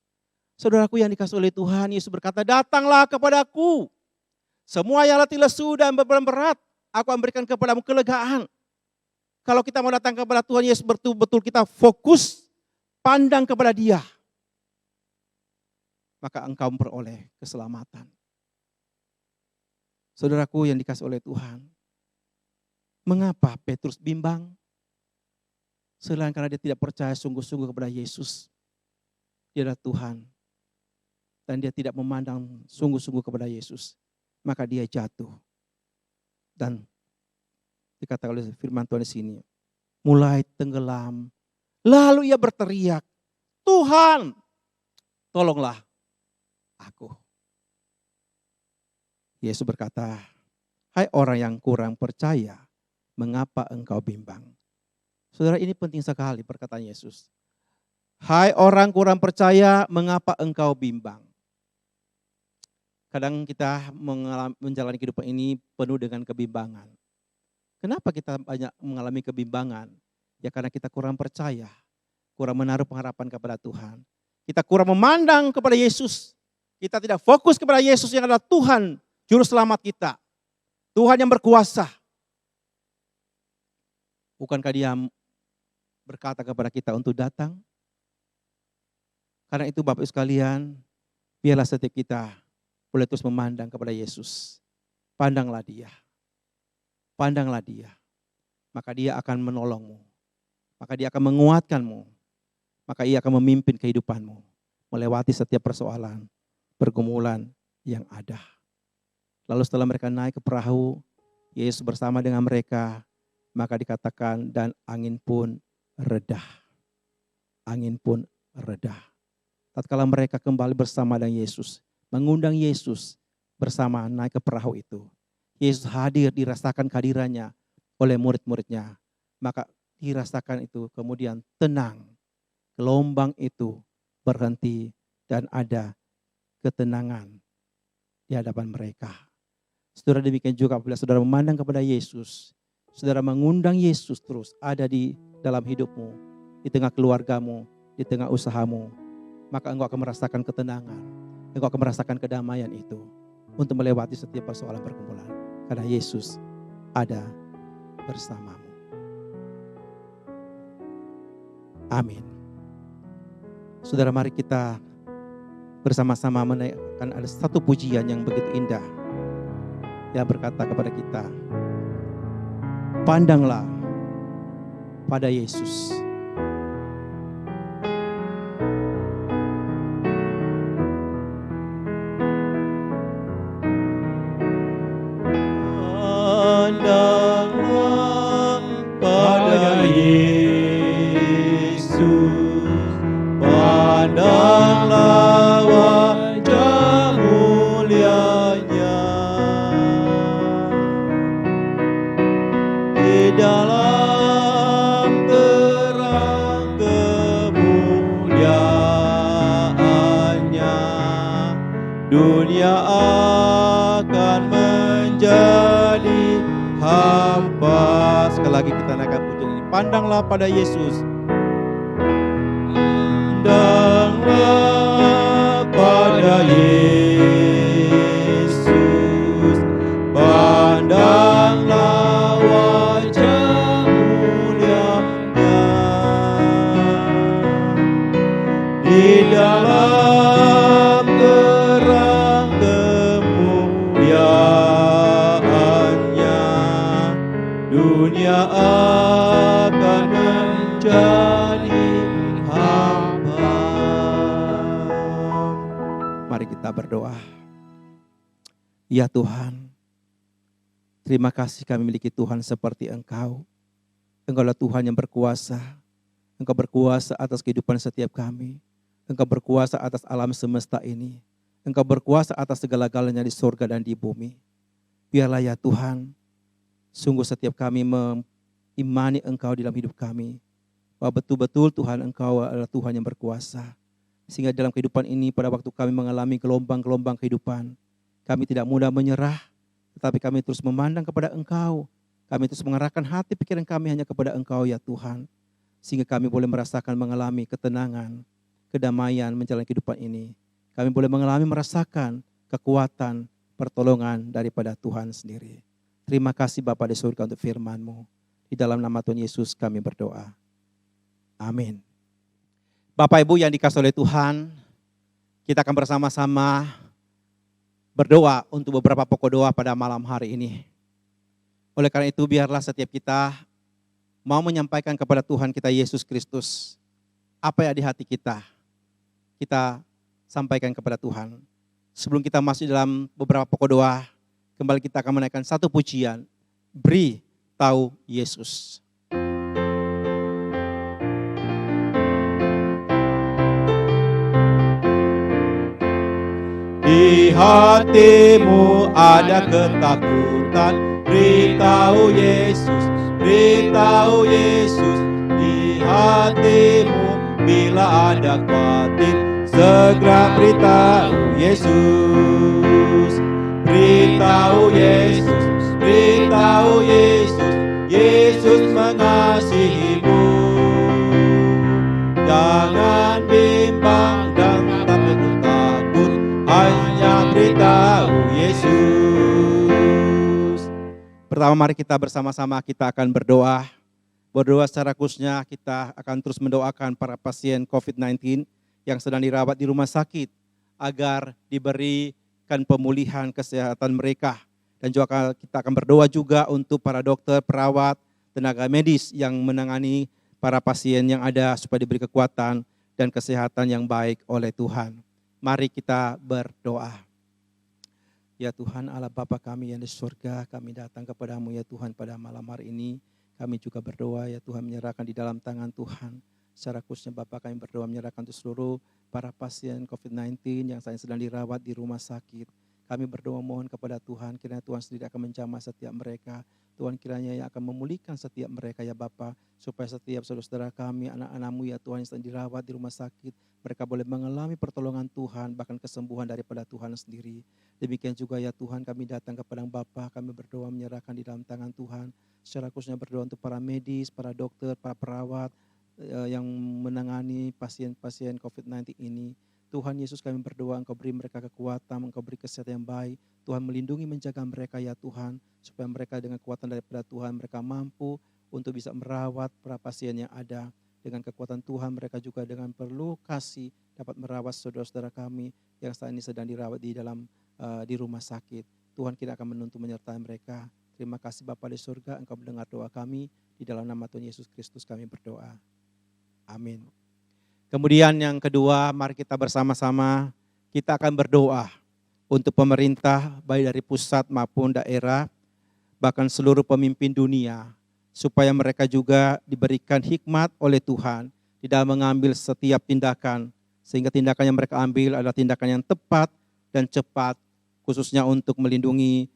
Saudaraku yang dikasihi oleh Tuhan, Yesus berkata, datanglah kepadaku. Semua yang letih lesu dan beban berat, aku akan berikan kepadamu kelegaan. Kalau kita mau datang kepada Tuhan Yesus, betul-betul kita fokus, pandang kepada Dia. Maka engkau memperoleh keselamatan. Saudaraku yang dikasihi oleh Tuhan, mengapa Petrus bimbang? Selain karena dia tidak percaya sungguh-sungguh kepada Yesus. Dia adalah Tuhan dan dia tidak memandang sungguh-sungguh kepada Yesus, maka dia jatuh. Dan dikatakan oleh firman Tuhan di sini, mulai tenggelam. Lalu ia berteriak, Tuhan, tolonglah aku. Yesus berkata, hai orang yang kurang percaya, mengapa engkau bimbang? Saudara, ini penting sekali perkataan Yesus. Hai orang kurang percaya, mengapa engkau bimbang? Kadang kita menjalani kehidupan ini penuh dengan kebimbangan. Kenapa kita banyak mengalami kebimbangan? Ya karena kita kurang percaya, kurang menaruh pengharapan kepada Tuhan. Kita kurang memandang kepada Yesus. Kita tidak fokus kepada Yesus yang adalah Tuhan, Juru Selamat kita. Tuhan yang berkuasa. Bukankah dia berkata kepada kita untuk datang? Karena itu Bapak Ibu sekalian, biarlah setiap kita boleh terus memandang kepada Yesus. Pandanglah dia. Pandanglah dia. Maka dia akan menolongmu. Maka dia akan menguatkanmu. Maka ia akan memimpin kehidupanmu. Melewati setiap persoalan, pergumulan yang ada. Lalu setelah mereka naik ke perahu, Yesus bersama dengan mereka. Maka dikatakan dan angin pun reda. Angin pun reda. Tatkala mereka kembali bersama dengan Yesus, mengundang Yesus bersama naik ke perahu itu. Yesus hadir, dirasakan kehadirannya oleh murid-muridnya. Maka dirasakan itu kemudian tenang. Gelombang itu berhenti dan ada ketenangan di hadapan mereka. Saudara, demikian juga apabila saudara memandang kepada Yesus, saudara mengundang Yesus terus ada di dalam hidupmu, di tengah keluargamu, di tengah usahamu, maka engkau akan merasakan ketenangan, engkau akan merasakan kedamaian itu untuk melewati setiap persoalan pergumulan. Karena Yesus ada bersamamu. Amin. Saudara, mari kita bersama-sama menaikkan ada satu pujian yang begitu indah. Yang berkata kepada kita, pandanglah pada Yesus. Pandanglah pada Yesus, pandanglah wajah mulianya di dalam terang kemuliaannya, dunia akan menjadi hampa. Sekali lagi kita naikkan pujian ini. Pandanglah pada Yesus. Pandanglah pada Yesus. Pandanglah wajah mulianya di dalam terang kemuliaannya, dunia akan menjadi hamba. Mari kita berdoa. Ya Tuhan, terima kasih kami memiliki Tuhan seperti Engkau. Engkaulah Tuhan yang berkuasa. Engkau berkuasa atas kehidupan setiap kami. Engkau berkuasa atas alam semesta ini. Engkau berkuasa atas segala-galanya di surga dan di bumi. Biarlah ya Tuhan, sungguh setiap kami mengimani Engkau dalam hidup kami. Bahwa betul-betul Tuhan Engkau adalah Tuhan yang berkuasa. Sehingga dalam kehidupan ini pada waktu kami mengalami gelombang-gelombang kehidupan, kami tidak mudah menyerah, tetapi kami terus memandang kepada Engkau. Kami terus mengarahkan hati pikiran kami hanya kepada Engkau ya Tuhan. Sehingga kami boleh merasakan mengalami ketenangan, kedamaian menjalani kehidupan ini. Kami boleh mengalami merasakan kekuatan, pertolongan daripada Tuhan sendiri. Terima kasih Bapa di surga untuk firman-Mu. Di dalam nama Tuhan Yesus kami berdoa. Amin. Bapak Ibu yang dikasihi oleh Tuhan, kita akan bersama-sama berdoa untuk beberapa pokok doa pada malam hari ini. Oleh karena itu biarlah setiap kita mau menyampaikan kepada Tuhan kita Yesus Kristus apa yang di hati kita. Kita sampaikan kepada Tuhan. Sebelum kita masuk dalam beberapa pokok doa, kembali kita akan menaikkan satu pujian, Beri Tahu Yesus. Di hatimu ada ketakutan, beritahu Yesus, beritahu Yesus. Di hatimu bila ada khawatir, segera beritahu Yesus, beritahu Yesus, beritahu Yesus. Yesus mengasihimu. Jangan bimbang dan tak perlu takut, hanya beritahu Yesus. Pertama mari kita bersama-sama kita akan berdoa. Berdoa secara khususnya kita akan terus mendoakan para pasien COVID-19 yang sedang dirawat di rumah sakit agar diberikan pemulihan kesehatan mereka. Dan juga kita akan berdoa juga untuk para dokter, perawat, tenaga medis yang menangani para pasien yang ada supaya diberi kekuatan dan kesehatan yang baik oleh Tuhan. Mari kita berdoa. Ya Tuhan Allah Bapa kami yang di surga, kami datang kepadamu ya Tuhan pada malam hari ini. Kami juga berdoa ya Tuhan menyerahkan di dalam tangan Tuhan. Secara khususnya Bapa kami berdoa menyerahkan untuk seluruh para pasien COVID-19 yang saat ini sedang dirawat di rumah sakit. Kami berdoa mohon kepada Tuhan, kiranya Tuhan sendiri akan menjamah setiap mereka. Tuhan kiranya yang akan memulihkan setiap mereka ya Bapa, supaya setiap saudara-saudara kami, anak-anakmu ya Tuhan yang sedang dirawat di rumah sakit, mereka boleh mengalami pertolongan Tuhan, bahkan kesembuhan daripada Tuhan sendiri. Demikian juga ya Tuhan kami datang kepada Bapa, kami berdoa menyerahkan di dalam tangan Tuhan. Secara khususnya berdoa untuk para medis, para dokter, para perawat yang menangani pasien-pasien COVID-19 ini. Tuhan Yesus kami berdoa Engkau beri mereka kekuatan, Engkau beri kesehatan yang baik. Tuhan melindungi menjaga mereka ya Tuhan, supaya mereka dengan kekuatan daripada Tuhan mereka mampu untuk bisa merawat para pasien yang ada. Dengan kekuatan Tuhan mereka juga dengan perlu kasih dapat merawat saudara-saudara kami yang saat ini sedang dirawat di rumah sakit. Tuhan kita akan menuntun menyertai mereka. Terima kasih Bapa di surga, Engkau mendengar doa kami. Di dalam nama Tuhan Yesus Kristus kami berdoa. Amin. Kemudian yang kedua, mari kita bersama-sama kita akan berdoa untuk pemerintah baik dari pusat maupun daerah, bahkan seluruh pemimpin dunia, supaya mereka juga diberikan hikmat oleh Tuhan di dalam mengambil setiap tindakan, sehingga tindakan yang mereka ambil adalah tindakan yang tepat dan cepat, khususnya untuk melindungi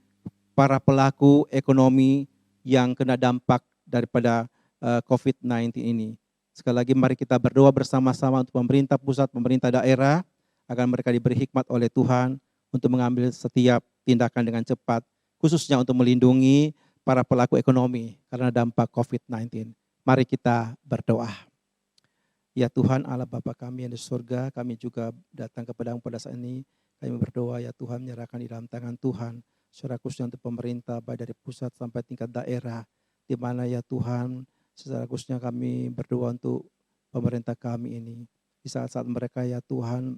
para pelaku ekonomi yang kena dampak daripada COVID-19 ini. Sekali lagi mari kita berdoa bersama-sama untuk pemerintah pusat, pemerintah daerah, agar mereka diberi hikmat oleh Tuhan untuk mengambil setiap tindakan dengan cepat, khususnya untuk melindungi para pelaku ekonomi karena dampak COVID-19. Mari kita berdoa. Ya Tuhan Allah Bapa kami yang di surga, kami juga datang kepadamu pada saat ini. Kami berdoa ya Tuhan menyerahkan di dalam tangan Tuhan, secara khususnya untuk pemerintah baik dari pusat sampai tingkat daerah, di mana ya Tuhan, secara khususnya kami berdoa untuk pemerintah kami ini. Di saat-saat mereka ya Tuhan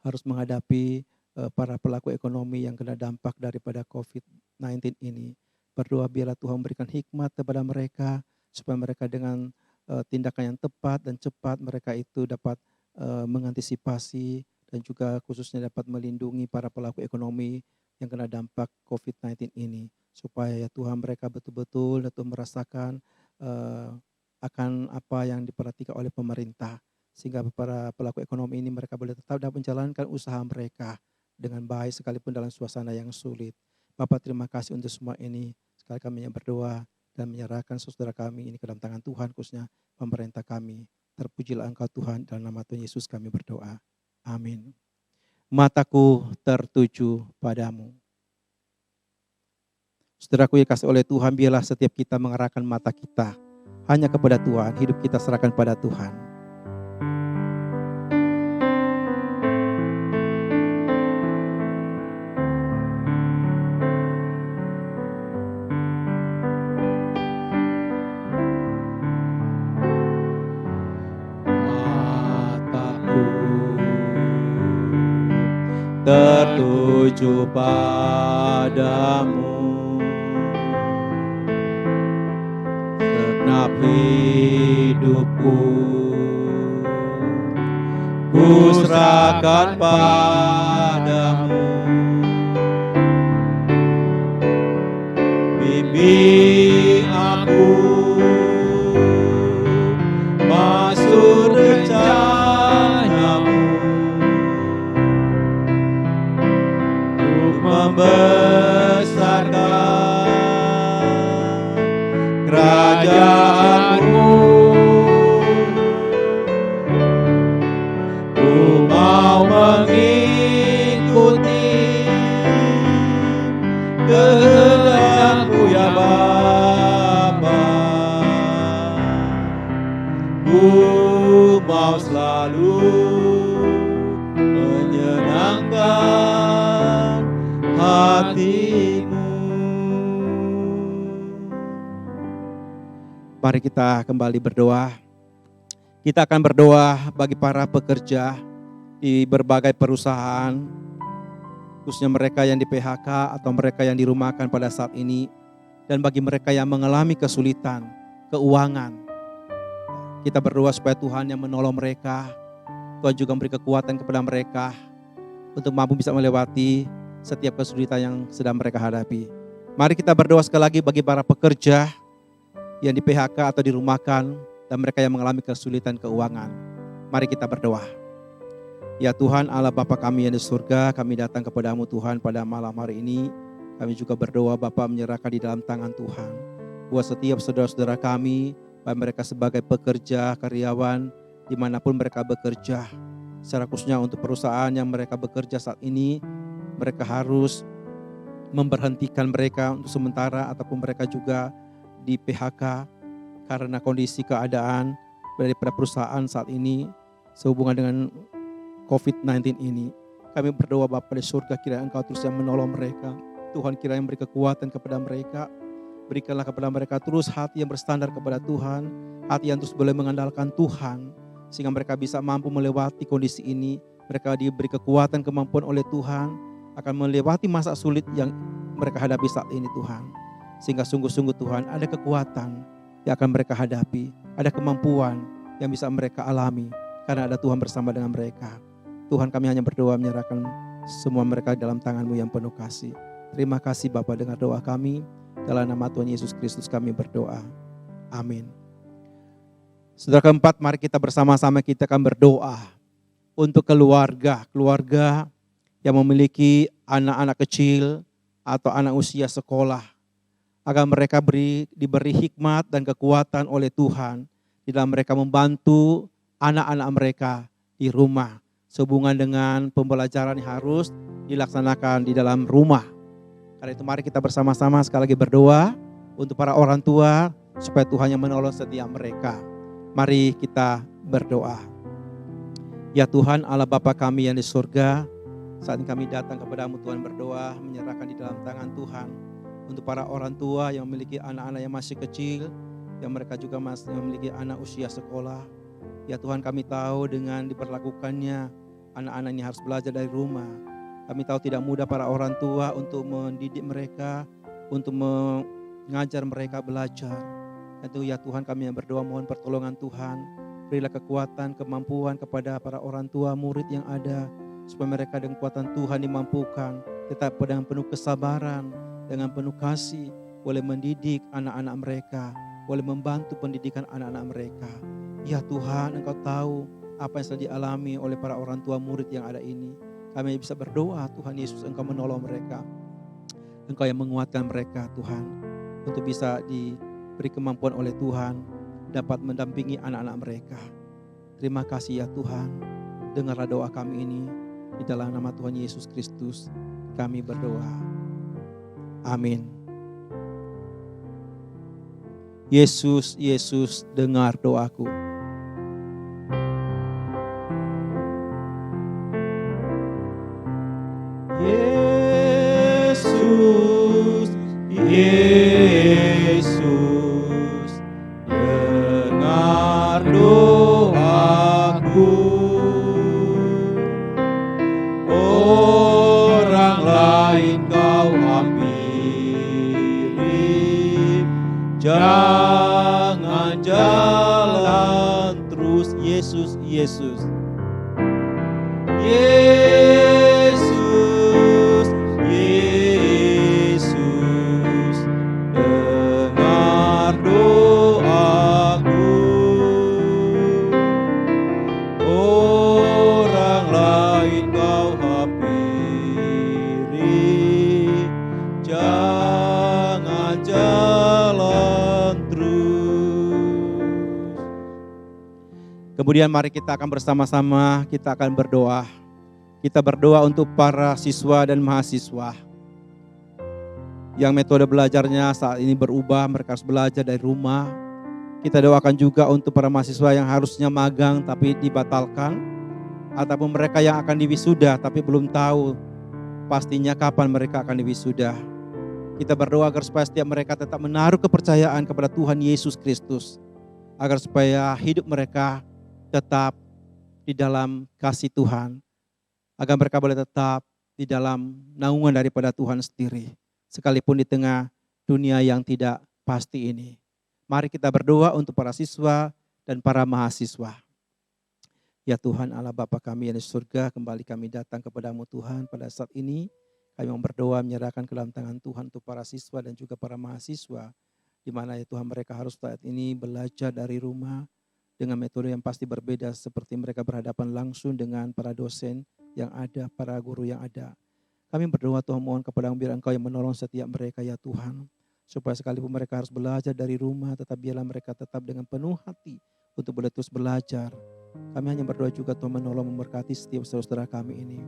harus menghadapi para pelaku ekonomi yang kena dampak daripada COVID-19 ini. Berdoa biarlah Tuhan memberikan hikmat kepada mereka, supaya mereka dengan tindakan yang tepat dan cepat mereka itu dapat mengantisipasi dan juga khususnya dapat melindungi para pelaku ekonomi yang kena dampak COVID-19 ini. Supaya ya Tuhan mereka betul-betul merasakan akan apa yang diperhatikan oleh pemerintah, sehingga para pelaku ekonomi ini mereka boleh tetap dapat menjalankan usaha mereka dengan baik sekalipun dalam suasana yang sulit. Bapak terima kasih untuk semua ini. Sekali kami yang berdoa dan menyerahkan saudara kami ini ke dalam tangan Tuhan, khususnya pemerintah kami. Terpujilah Engkau Tuhan, dalam nama Tuhan Yesus kami berdoa. Amin. Mataku tertuju padamu. Saudaraku yang kasih oleh Tuhan, biarlah setiap kita mengarahkan mata kita hanya kepada Tuhan, hidup kita serahkan pada Tuhan. Mataku tertuju padamu. Segenap hidupku ku ku serahkan padamu. Bimbing aku masuk rencanamu, untuk membesarkan kerajaanmu. Ku mau mengikuti kehendak-Mu ya Bapa. Ku mau selalu menyenangkan hati-Mu. Mari kita kembali berdoa. Kita akan berdoa bagi para pekerja di berbagai perusahaan, khususnya mereka yang di PHK atau mereka yang dirumahkan pada saat ini, dan bagi mereka yang mengalami kesulitan keuangan. Kita berdoa supaya Tuhan yang menolong mereka, Tuhan juga memberi kekuatan kepada mereka untuk mampu bisa melewati setiap kesulitan yang sedang mereka hadapi. Mari kita berdoa sekali lagi bagi para pekerja yang di PHK atau dirumahkan dan mereka yang mengalami kesulitan keuangan. Mari kita berdoa. Ya Tuhan Allah Bapa kami yang di surga, kami datang kepadamu Tuhan pada malam hari ini. Kami juga berdoa Bapa menyerahkan di dalam tangan Tuhan. Buat setiap saudara-saudara kami, baik mereka sebagai pekerja, karyawan, dimanapun mereka bekerja. Secara khususnya untuk perusahaan yang mereka bekerja saat ini, mereka harus memberhentikan mereka untuk sementara ataupun mereka juga di PHK karena kondisi keadaan daripada perusahaan saat ini sehubungan dengan COVID-19 ini. Kami berdoa Bapa di surga, kiranya Engkau terus yang menolong mereka. Tuhan kiranya memberi kekuatan kepada mereka. Berikanlah kepada mereka terus hati yang berstandar kepada Tuhan, hati yang terus boleh mengandalkan Tuhan, sehingga mereka bisa mampu melewati kondisi ini. Mereka diberi kekuatan, kemampuan oleh Tuhan, akan melewati masa sulit yang mereka hadapi saat ini Tuhan. Sehingga sungguh-sungguh Tuhan ada kekuatan yang akan mereka hadapi, ada kemampuan yang bisa mereka alami, karena ada Tuhan bersama dengan mereka. Tuhan kami hanya berdoa menyerahkan semua mereka dalam tangan-Mu yang penuh kasih. Terima kasih Bapa, dengar doa kami. Dalam nama Tuhan Yesus Kristus kami berdoa. Amin. Saudara keempat, mari kita bersama-sama kita akan berdoa untuk keluarga yang memiliki anak-anak kecil atau anak usia sekolah. Agar mereka diberi hikmat dan kekuatan oleh Tuhan di dalam mereka membantu anak-anak mereka di rumah. Sehubungan dengan pembelajaran yang harus dilaksanakan di dalam rumah. Karena itu mari kita bersama-sama sekali lagi berdoa untuk para orang tua supaya Tuhan yang menolong setiap mereka. Mari kita berdoa. Ya Tuhan Allah Bapa kami yang di surga, saat ini kami datang kepadamu Tuhan berdoa menyerahkan di dalam tangan Tuhan. Untuk para orang tua yang memiliki anak-anak yang masih kecil, yang mereka juga masih memiliki anak usia sekolah. Ya Tuhan kami tahu dengan diperlakukannya anak-anak ini harus belajar dari rumah. Kami tahu tidak mudah para orang tua untuk mendidik mereka, untuk mengajar mereka belajar. Itu ya Tuhan kami yang berdoa mohon pertolongan Tuhan. Berilah kekuatan, kemampuan kepada para orang tua murid yang ada. Supaya mereka dengan kekuatan Tuhan dimampukan, tetap dengan penuh kesabaran, dengan penuh kasih, boleh mendidik anak-anak mereka, boleh membantu pendidikan anak-anak mereka. Ya Tuhan, Engkau tahu apa yang sedang dialami oleh para orang tua murid yang ada ini. Kami bisa berdoa, Tuhan Yesus, Engkau menolong mereka. Engkau yang menguatkan mereka, Tuhan, untuk bisa diberi kemampuan oleh Tuhan, dapat mendampingi anak-anak mereka. Terima kasih ya Tuhan, dengarlah doa kami ini, di dalam nama Tuhan Yesus Kristus, kami berdoa. Amin. Yesus, Yesus, dengar doaku. Yesus, Yesus, dengar doaku. Orang lain kau hampiri, jangan jalan terus. Yesus, Yesus, Yesus, Yesus, dengar doaku. Orang lain kau hampiri, jangan jalan terus. Kemudian mari kita akan bersama-sama, kita akan berdoa. Kita berdoa untuk para siswa dan mahasiswa yang metode belajarnya saat ini berubah, mereka harus belajar dari rumah. Kita doakan juga untuk para mahasiswa yang harusnya magang tapi dibatalkan, ataupun mereka yang akan diwisuda tapi belum tahu pastinya kapan mereka akan diwisuda. Kita berdoa agar supaya setiap mereka tetap menaruh kepercayaan kepada Tuhan Yesus Kristus, agar supaya hidup mereka tetap di dalam kasih Tuhan, agar mereka boleh tetap di dalam naungan daripada Tuhan sendiri, sekalipun di tengah dunia yang tidak pasti ini. Mari kita berdoa untuk para siswa dan para mahasiswa. Ya Tuhan Allah Bapa kami yang di surga, kembali kami datang kepadamu Tuhan pada saat ini. Kami mau berdoa menyerahkan ke dalam tangan Tuhan untuk para siswa dan juga para mahasiswa, di mana ya Tuhan mereka harus saat ini belajar dari rumah dengan metode yang pasti berbeda, seperti mereka berhadapan langsung dengan para dosen yang ada, para guru yang ada. Kami berdoa Tuhan, mohon kepadamu biar Engkau yang menolong setiap mereka ya Tuhan, supaya sekalipun mereka harus belajar dari rumah, tetap biarlah mereka tetap dengan penuh hati untuk boleh terus belajar. Kami hanya berdoa juga Tuhan menolong memberkati setiap saudara kami ini.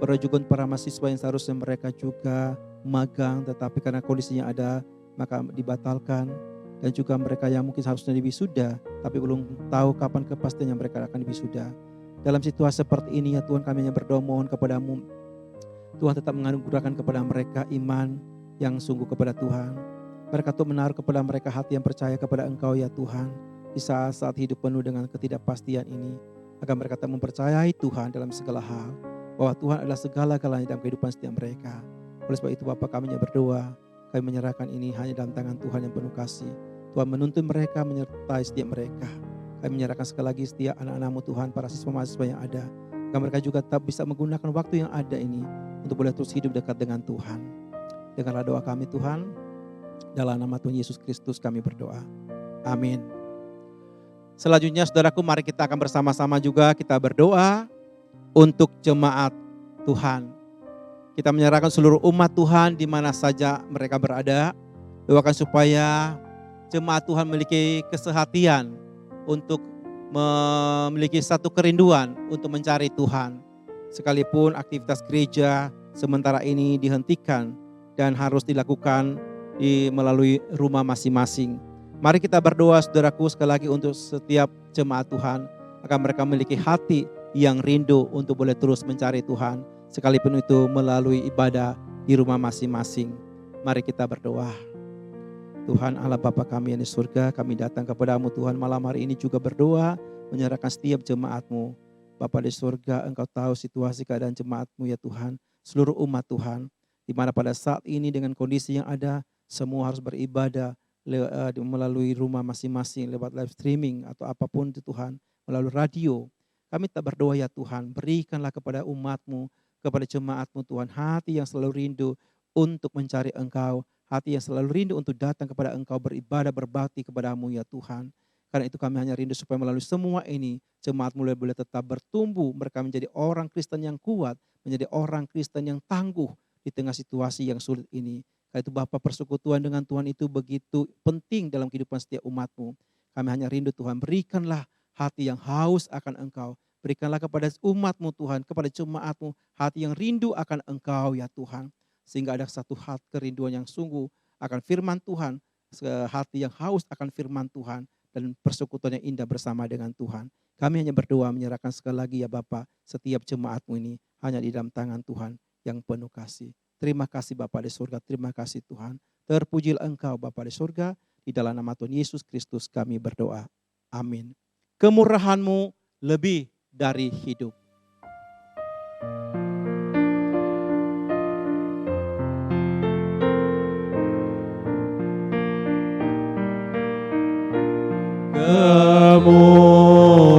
Berdoa juga untuk para mahasiswa yang seharusnya mereka juga magang, tetapi karena kondisinya ada maka dibatalkan. Dan juga mereka yang mungkin seharusnya diwisuda, tapi belum tahu kapan kepastiannya mereka akan diwisuda. Dalam situasi seperti ini ya Tuhan, kami hanya berdoa mohon kepadamu, Tuhan tetap menganugerahkan kepada mereka iman yang sungguh kepada Tuhan. Mereka tuh menaruh kepada mereka hati yang percaya kepada Engkau ya Tuhan. Di saat-saat hidup penuh dengan ketidakpastian ini, agar mereka tak mempercayai Tuhan dalam segala hal, bahwa Tuhan adalah segala-galanya dalam kehidupan setiap mereka. Oleh sebab itu Bapa kami yang berdoa, kami menyerahkan ini hanya dalam tangan Tuhan yang penuh kasih. Tuhan menuntun mereka, menyertai setiap mereka. Kami menyerahkan sekali lagi setiap anak-anak-Mu Tuhan, para siswa mahasiswa yang ada, agar mereka juga tetap bisa menggunakan waktu yang ada ini untuk boleh terus hidup dekat dengan Tuhan. Dengarlah doa kami Tuhan, dalam nama Tuhan Yesus Kristus kami berdoa. Amin. Selanjutnya saudaraku, mari kita akan bersama-sama juga kita berdoa untuk jemaat Tuhan. Kita menyerahkan seluruh umat Tuhan di mana saja mereka berada. Doakan supaya jemaat Tuhan memiliki kesehatian untuk memiliki satu kerinduan untuk mencari Tuhan. Sekalipun aktivitas gereja sementara ini dihentikan dan harus dilakukan melalui rumah masing-masing. Mari kita berdoa saudaraku sekali lagi untuk setiap jemaat Tuhan, agar mereka memiliki hati yang rindu untuk boleh terus mencari Tuhan, sekalipun itu melalui ibadah di rumah masing-masing. Mari kita berdoa. Tuhan Allah Bapa kami yang di surga, kami datang kepadamu Tuhan malam hari ini juga berdoa, menyerahkan setiap jemaat-Mu. Bapa di surga, Engkau tahu situasi keadaan jemaat-Mu ya Tuhan, seluruh umat Tuhan, di mana pada saat ini dengan kondisi yang ada, semua harus beribadah melalui rumah masing-masing, lewat live streaming atau apapun itu Tuhan, melalui radio. Kami tak berdoa ya Tuhan, berikanlah kepada umat-Mu, kepada jemaat-Mu Tuhan, hati yang selalu rindu untuk mencari Engkau, hati yang selalu rindu untuk datang kepada Engkau, beribadah, berbakti kepada-Mu ya Tuhan. Karena itu kami hanya rindu supaya melalui semua ini, jemaat-Mu boleh tetap bertumbuh, mereka menjadi orang Kristen yang kuat, menjadi orang Kristen yang tangguh di tengah situasi yang sulit ini. Karena itu Bapa, persekutuan dengan Tuhan itu begitu penting dalam kehidupan setiap umat-Mu. Kami hanya rindu Tuhan, berikanlah hati yang haus akan Engkau. Berikanlah kepada umat-Mu Tuhan, kepada jemaat-Mu, hati yang rindu akan Engkau ya Tuhan. Sehingga ada satu hati kerinduan yang sungguh akan firman Tuhan, hati yang haus akan firman Tuhan, dan persekutuan yang indah bersama dengan Tuhan. Kami hanya berdoa menyerahkan sekali lagi ya Bapa, setiap jemaat-Mu ini hanya di dalam tangan Tuhan yang penuh kasih. Terima kasih Bapa di surga, terima kasih Tuhan. Terpujilah Engkau Bapa di surga, di dalam nama Tuhan Yesus Kristus kami berdoa. Amin. Kemurahan-Mu lebih dari hidup. Kemurahan-Mu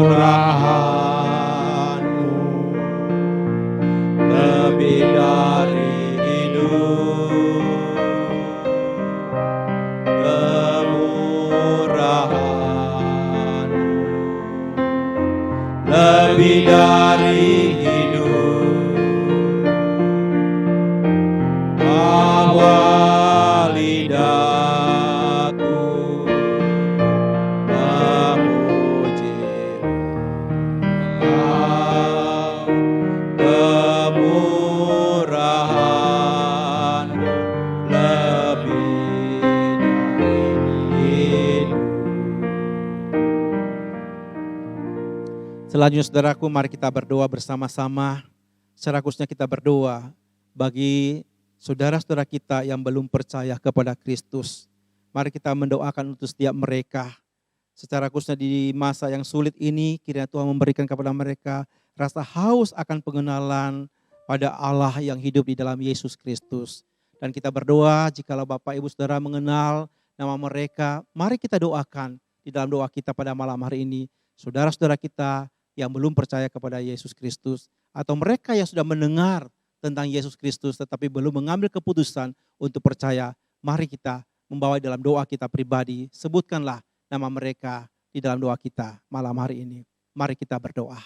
dari hidup, bahwa lidahku memuji Engkau, kemurahan-Mu lebih dari hidup. Selanjutnya saudaraku, mari kita berdoa bersama-sama. Secara khususnya kita berdoa bagi saudara-saudara kita yang belum percaya kepada Kristus. Mari kita mendoakan untuk setiap mereka. Secara khususnya di masa yang sulit ini, kiranya Tuhan memberikan kepada mereka rasa haus akan pengenalan pada Allah yang hidup di dalam Yesus Kristus. Dan kita berdoa jikalau Bapak Ibu Saudara mengenal nama mereka, mari kita doakan di dalam doa kita pada malam hari ini. Saudara-saudara kita yang belum percaya kepada Yesus Kristus, atau mereka yang sudah mendengar tentang Yesus Kristus tetapi belum mengambil keputusan untuk percaya, mari kita membawa dalam doa kita pribadi, sebutkanlah nama mereka di dalam doa kita malam hari ini. Mari kita berdoa.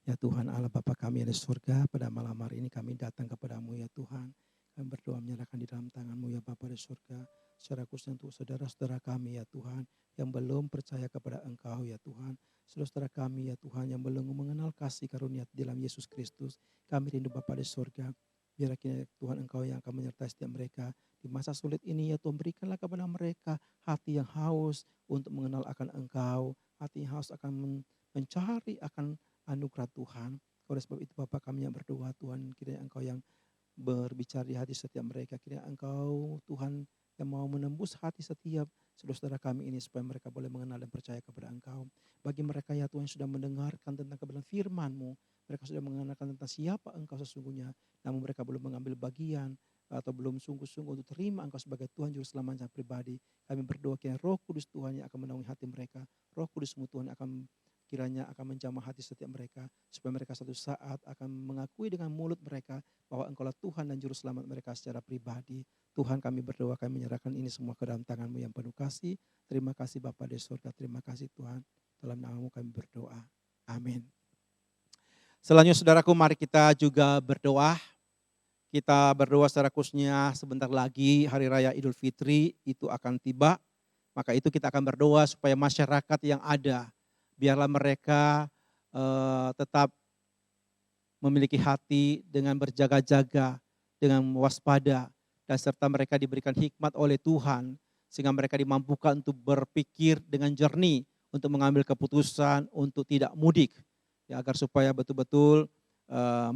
Ya Tuhan Allah Bapa kami yang di surga, pada malam hari ini kami datang kepadamu ya Tuhan. Kami berdoa menyerahkan di dalam tanganmu ya Bapa di surga. Secara khusus untuk saudara-saudara kami ya Tuhan, yang belum percaya kepada Engkau ya Tuhan. Saudara-saudara kami ya Tuhan yang belum mengenal kasih karunia di dalam Yesus Kristus. Kami rindu Bapa di surga. Biar kiranya Tuhan Engkau yang akan menyertai setiap mereka di masa sulit ini ya Tuhan. Berikanlah kepada mereka hati yang haus untuk mengenal akan Engkau. Hati yang haus akan mencari akan anugerah Tuhan. Oleh sebab itu Bapa kami yang berdoa Tuhan, kiranya Engkau yang berbicara di hati setiap mereka. Kiranya Engkau Tuhan yang mau menembus hati setiap saudara-saudara kami ini supaya mereka boleh mengenal dan percaya kepada Engkau. Bagi mereka ya Tuhan yang sudah mendengarkan tentang kebenaran firman-Mu, mereka sudah mengenalkan tentang siapa Engkau sesungguhnya, namun mereka belum mengambil bagian atau belum sungguh-sungguh untuk terima Engkau sebagai Tuhan Juru Selamat secara pribadi. Kami berdoa kiranya Roh Kudus Tuhan yang akan menaungi hati mereka, Roh Kudus-Mu Tuhan kiranya akan menjamah hati setiap mereka, supaya mereka suatu saat akan mengakui dengan mulut mereka bahwa Engkaulah Tuhan dan Juru Selamat mereka secara pribadi. Tuhan kami berdoa, kami menyerahkan ini semua ke dalam tangan-Mu yang penuh kasih. Terima kasih Bapa di surga, terima kasih Tuhan. Dalam nama-Mu kami berdoa. Amin. Selanjutnya saudaraku, mari kita juga berdoa. Kita berdoa secara khususnya sebentar lagi Hari Raya Idul Fitri itu akan tiba. Maka itu kita akan berdoa supaya masyarakat yang ada, biarlah mereka tetap memiliki hati dengan berjaga-jaga, dengan waspada, dan serta mereka diberikan hikmat oleh Tuhan, sehingga mereka dimampukan untuk berpikir dengan jernih, untuk mengambil keputusan untuk tidak mudik, ya, agar supaya betul-betul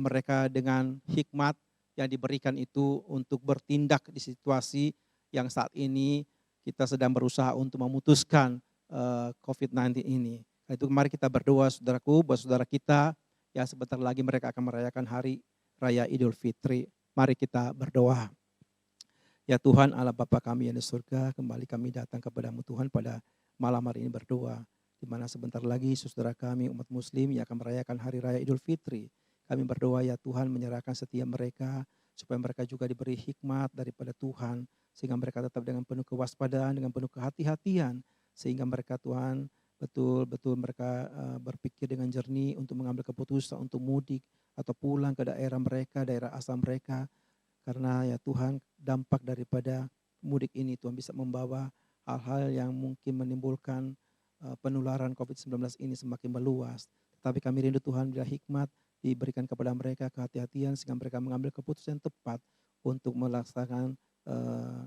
mereka dengan hikmat yang diberikan itu untuk bertindak di situasi yang saat ini kita sedang berusaha untuk memutuskan COVID-19 ini. Nah, itu mari kita berdoa saudaraku, buat saudara kita yang sebentar lagi mereka akan merayakan Hari Raya Idul Fitri. Mari kita berdoa. Ya Tuhan Allah Bapa kami yang di surga, kembali kami datang kepadamu Tuhan pada malam hari ini berdoa. Di mana sebentar lagi saudara kami umat muslim yang akan merayakan Hari Raya Idul Fitri. Kami berdoa ya Tuhan menyerahkan setiap mereka supaya mereka juga diberi hikmat daripada Tuhan. Sehingga mereka tetap dengan penuh kewaspadaan, dengan penuh kehati-hatian. Sehingga mereka Tuhan betul-betul mereka berpikir dengan jernih untuk mengambil keputusan untuk mudik atau pulang ke daerah mereka, daerah asal mereka. Karena ya Tuhan dampak daripada mudik ini Tuhan bisa membawa hal-hal yang mungkin menimbulkan penularan COVID-19 ini semakin meluas. Tetapi kami rindu Tuhan bila hikmat diberikan kepada mereka, kehati-hatian sehingga mereka mengambil keputusan yang tepat untuk melaksanakan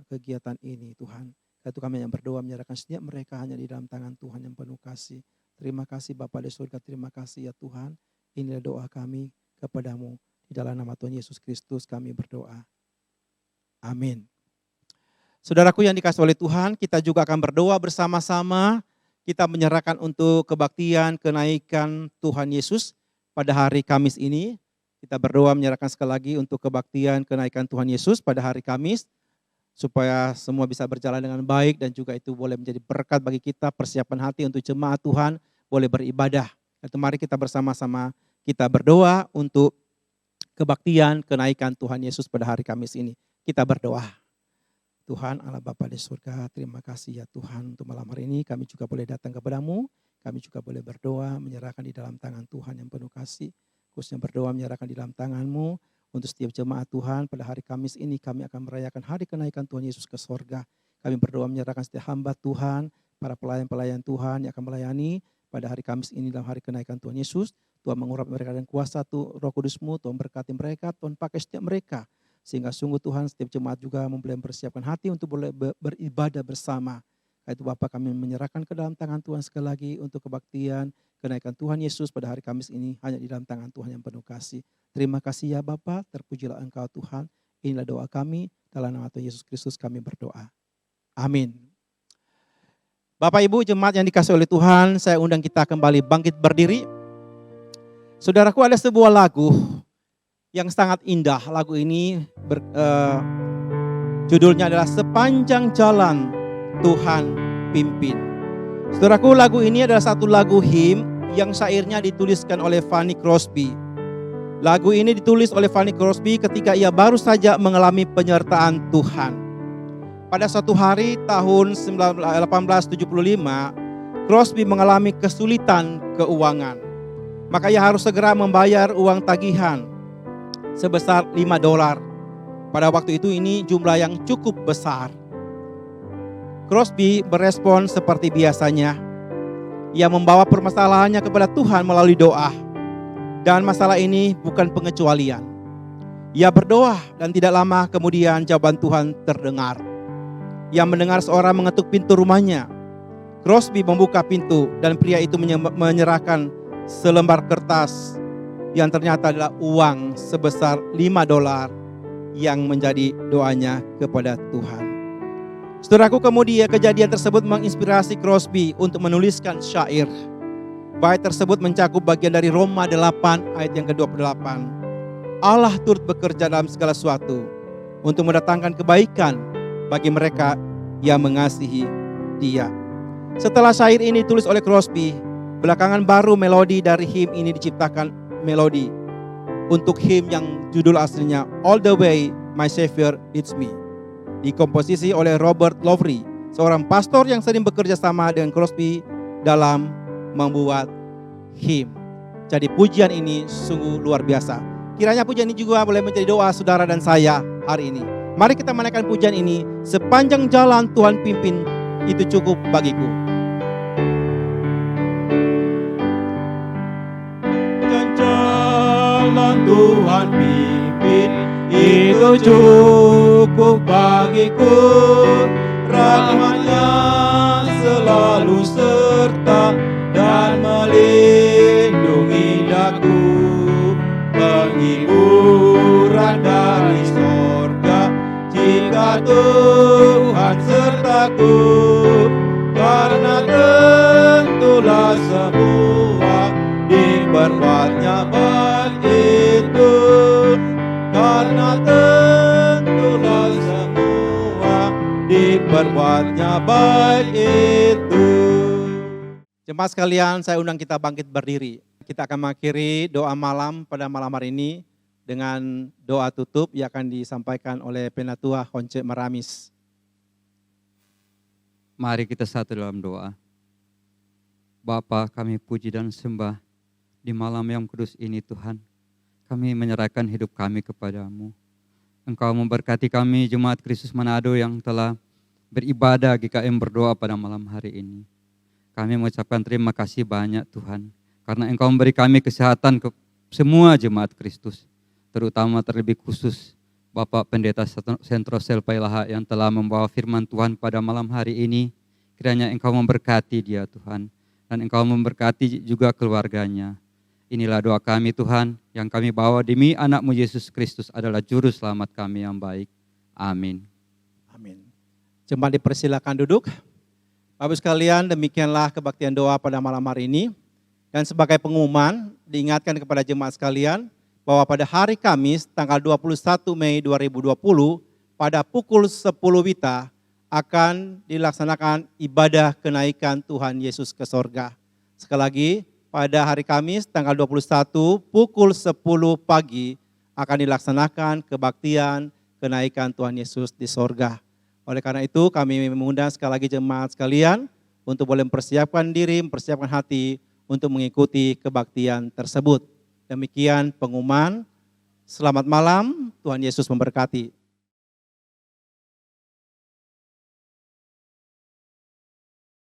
kegiatan ini Tuhan. Itu kami yang berdoa menyerahkan setiap mereka hanya di dalam tangan Tuhan yang penuh kasih. Terima kasih Bapa di surga, terima kasih ya Tuhan. Inilah doa kami kepadamu. Di dalam nama Tuhan Yesus Kristus kami berdoa. Amin. Saudaraku yang dikasihi oleh Tuhan, kita juga akan berdoa bersama-sama. Kita menyerahkan untuk kebaktian kenaikan Tuhan Yesus pada hari Kamis ini. Kita berdoa menyerahkan sekali lagi untuk kebaktian kenaikan Tuhan Yesus pada hari Kamis. Supaya semua bisa berjalan dengan baik dan juga itu boleh menjadi berkat bagi kita, persiapan hati untuk jemaat Tuhan boleh beribadah. Itu mari kita bersama-sama kita berdoa untuk kebaktian kenaikan Tuhan Yesus pada hari Kamis ini. Kita berdoa. Tuhan Allah Bapa di surga, terima kasih ya Tuhan untuk malam hari ini kami juga boleh datang kepadamu. kami juga boleh berdoa, menyerahkan di dalam tangan Tuhan yang penuh kasih. Khususnya berdoa menyerahkan di dalam tangan-Mu untuk setiap jemaat Tuhan. Pada hari Kamis ini kami akan merayakan hari kenaikan Tuhan Yesus ke sorga. Kami berdoa menyerahkan setiap hamba Tuhan, para pelayan-pelayan Tuhan yang akan melayani pada hari Kamis ini dalam hari kenaikan Tuhan Yesus. Tuhan mengurapi mereka dengan kuasa Roh Kudus-Mu, Tuhan berkati mereka, Tuhan pakai setiap mereka. Sehingga sungguh Tuhan setiap jemaat juga boleh mempersiapkan hati untuk boleh beribadah bersama. Karena itu Bapak kami menyerahkan ke dalam tangan Tuhan sekali lagi untuk kebaktian kenaikan Tuhan Yesus pada hari Kamis ini hanya di dalam tangan Tuhan yang penuh kasih. Terima kasih ya Bapak, terpujilah Engkau Tuhan. Inilah doa kami, dalam nama Tuhan Yesus Kristus kami berdoa. Amin. Bapak Ibu jemaat yang dikasihi oleh Tuhan, saya undang kita kembali bangkit berdiri. Saudaraku, ada sebuah lagu yang sangat indah. Lagu ini judulnya adalah Sepanjang Jalan Tuhan Pimpin. Saudaraku, lagu ini adalah satu lagu him yang syairnya dituliskan oleh Fanny Crosby. Lagu ini ditulis oleh Fanny Crosby ketika ia baru saja mengalami penyertaan Tuhan. Pada suatu hari tahun 1875, Crosby mengalami kesulitan keuangan. Maka ia harus segera membayar uang tagihan sebesar $5. Pada waktu itu ini jumlah yang cukup besar. Crosby berespon seperti biasanya. Ia membawa permasalahannya kepada Tuhan melalui doa. Dan masalah ini bukan pengecualian. Ia berdoa dan tidak lama kemudian jawaban Tuhan terdengar. Ia mendengar seorang mengetuk pintu rumahnya. Crosby membuka pintu dan pria itu menyerahkan selembar kertas yang ternyata adalah uang sebesar $5 yang menjadi doanya kepada Tuhan. Saudaraku, kemudian kejadian tersebut menginspirasi Crosby untuk menuliskan syair. Bait tersebut mencakup bagian dari Roma 8 ayat yang ke-28. Allah turut bekerja dalam segala sesuatu untuk mendatangkan kebaikan bagi mereka yang mengasihi Dia. Setelah syair ini ditulis oleh Crosby, belakangan baru melodi dari him ini diciptakan melodi untuk him yang judul aslinya All the Way My Savior Leads Me. Dikomposisi oleh Robert Lowry, seorang pastor yang sering bekerja sama dengan Crosby dalam membuat him. Jadi pujian ini sungguh luar biasa. Kiranya pujian ini juga boleh menjadi doa saudara dan saya hari ini. Mari kita menaikkan pujian ini. Sepanjang jalan Tuhan pimpin, itu cukup bagiku. Jalan Tuhan pimpin, itu cukup bagiku. Rahmat-Nya selalu serta dan melindungi daku. Penghiburan dari sorga jika Tuhan sertaku. Karena tentulah semua diperbuatnya baik itu. Karena tentulah semua diperbuatnya baik itu. Jemaat sekalian, saya undang kita bangkit berdiri. Kita akan mengakhiri doa malam pada malam hari ini dengan doa tutup yang akan disampaikan oleh Penatua Honce Maramis. Mari kita satu dalam doa. Bapa, kami puji dan sembah di malam yang kudus ini Tuhan. Kami menyerahkan hidup kami kepadamu. Engkau memberkati kami Jemaat Kristus Manado yang telah beribadah GKM berdoa pada malam hari ini. Kami mengucapkan terima kasih banyak Tuhan. Karena Engkau memberi kami kesehatan ke semua Jemaat Kristus. Terutama terlebih khusus Bapak Pendeta Sentro Selpailaha yang telah membawa firman Tuhan pada malam hari ini. Kiranya Engkau memberkati dia Tuhan. Dan Engkau memberkati juga keluarganya. Inilah doa kami Tuhan yang kami bawa demi anak-Mu Yesus Kristus adalah juru selamat kami yang baik. Amin. Amin. Jemaat dipersilakan duduk. Bapak sekalian, demikianlah kebaktian doa pada malam hari ini. Dan sebagai pengumuman, diingatkan kepada jemaat sekalian bahwa pada hari Kamis tanggal 21 Mei 2020 pada pukul 10 WITA akan dilaksanakan ibadah kenaikan Tuhan Yesus ke sorga. Sekali lagi, pada hari Kamis tanggal 21 pukul 10 pagi akan dilaksanakan kebaktian kenaikan Tuhan Yesus di sorga. Oleh karena itu kami mengundang sekali lagi jemaat sekalian untuk boleh mempersiapkan diri, mempersiapkan hati untuk mengikuti kebaktian tersebut. Demikian pengumuman. Selamat malam, Tuhan Yesus memberkati.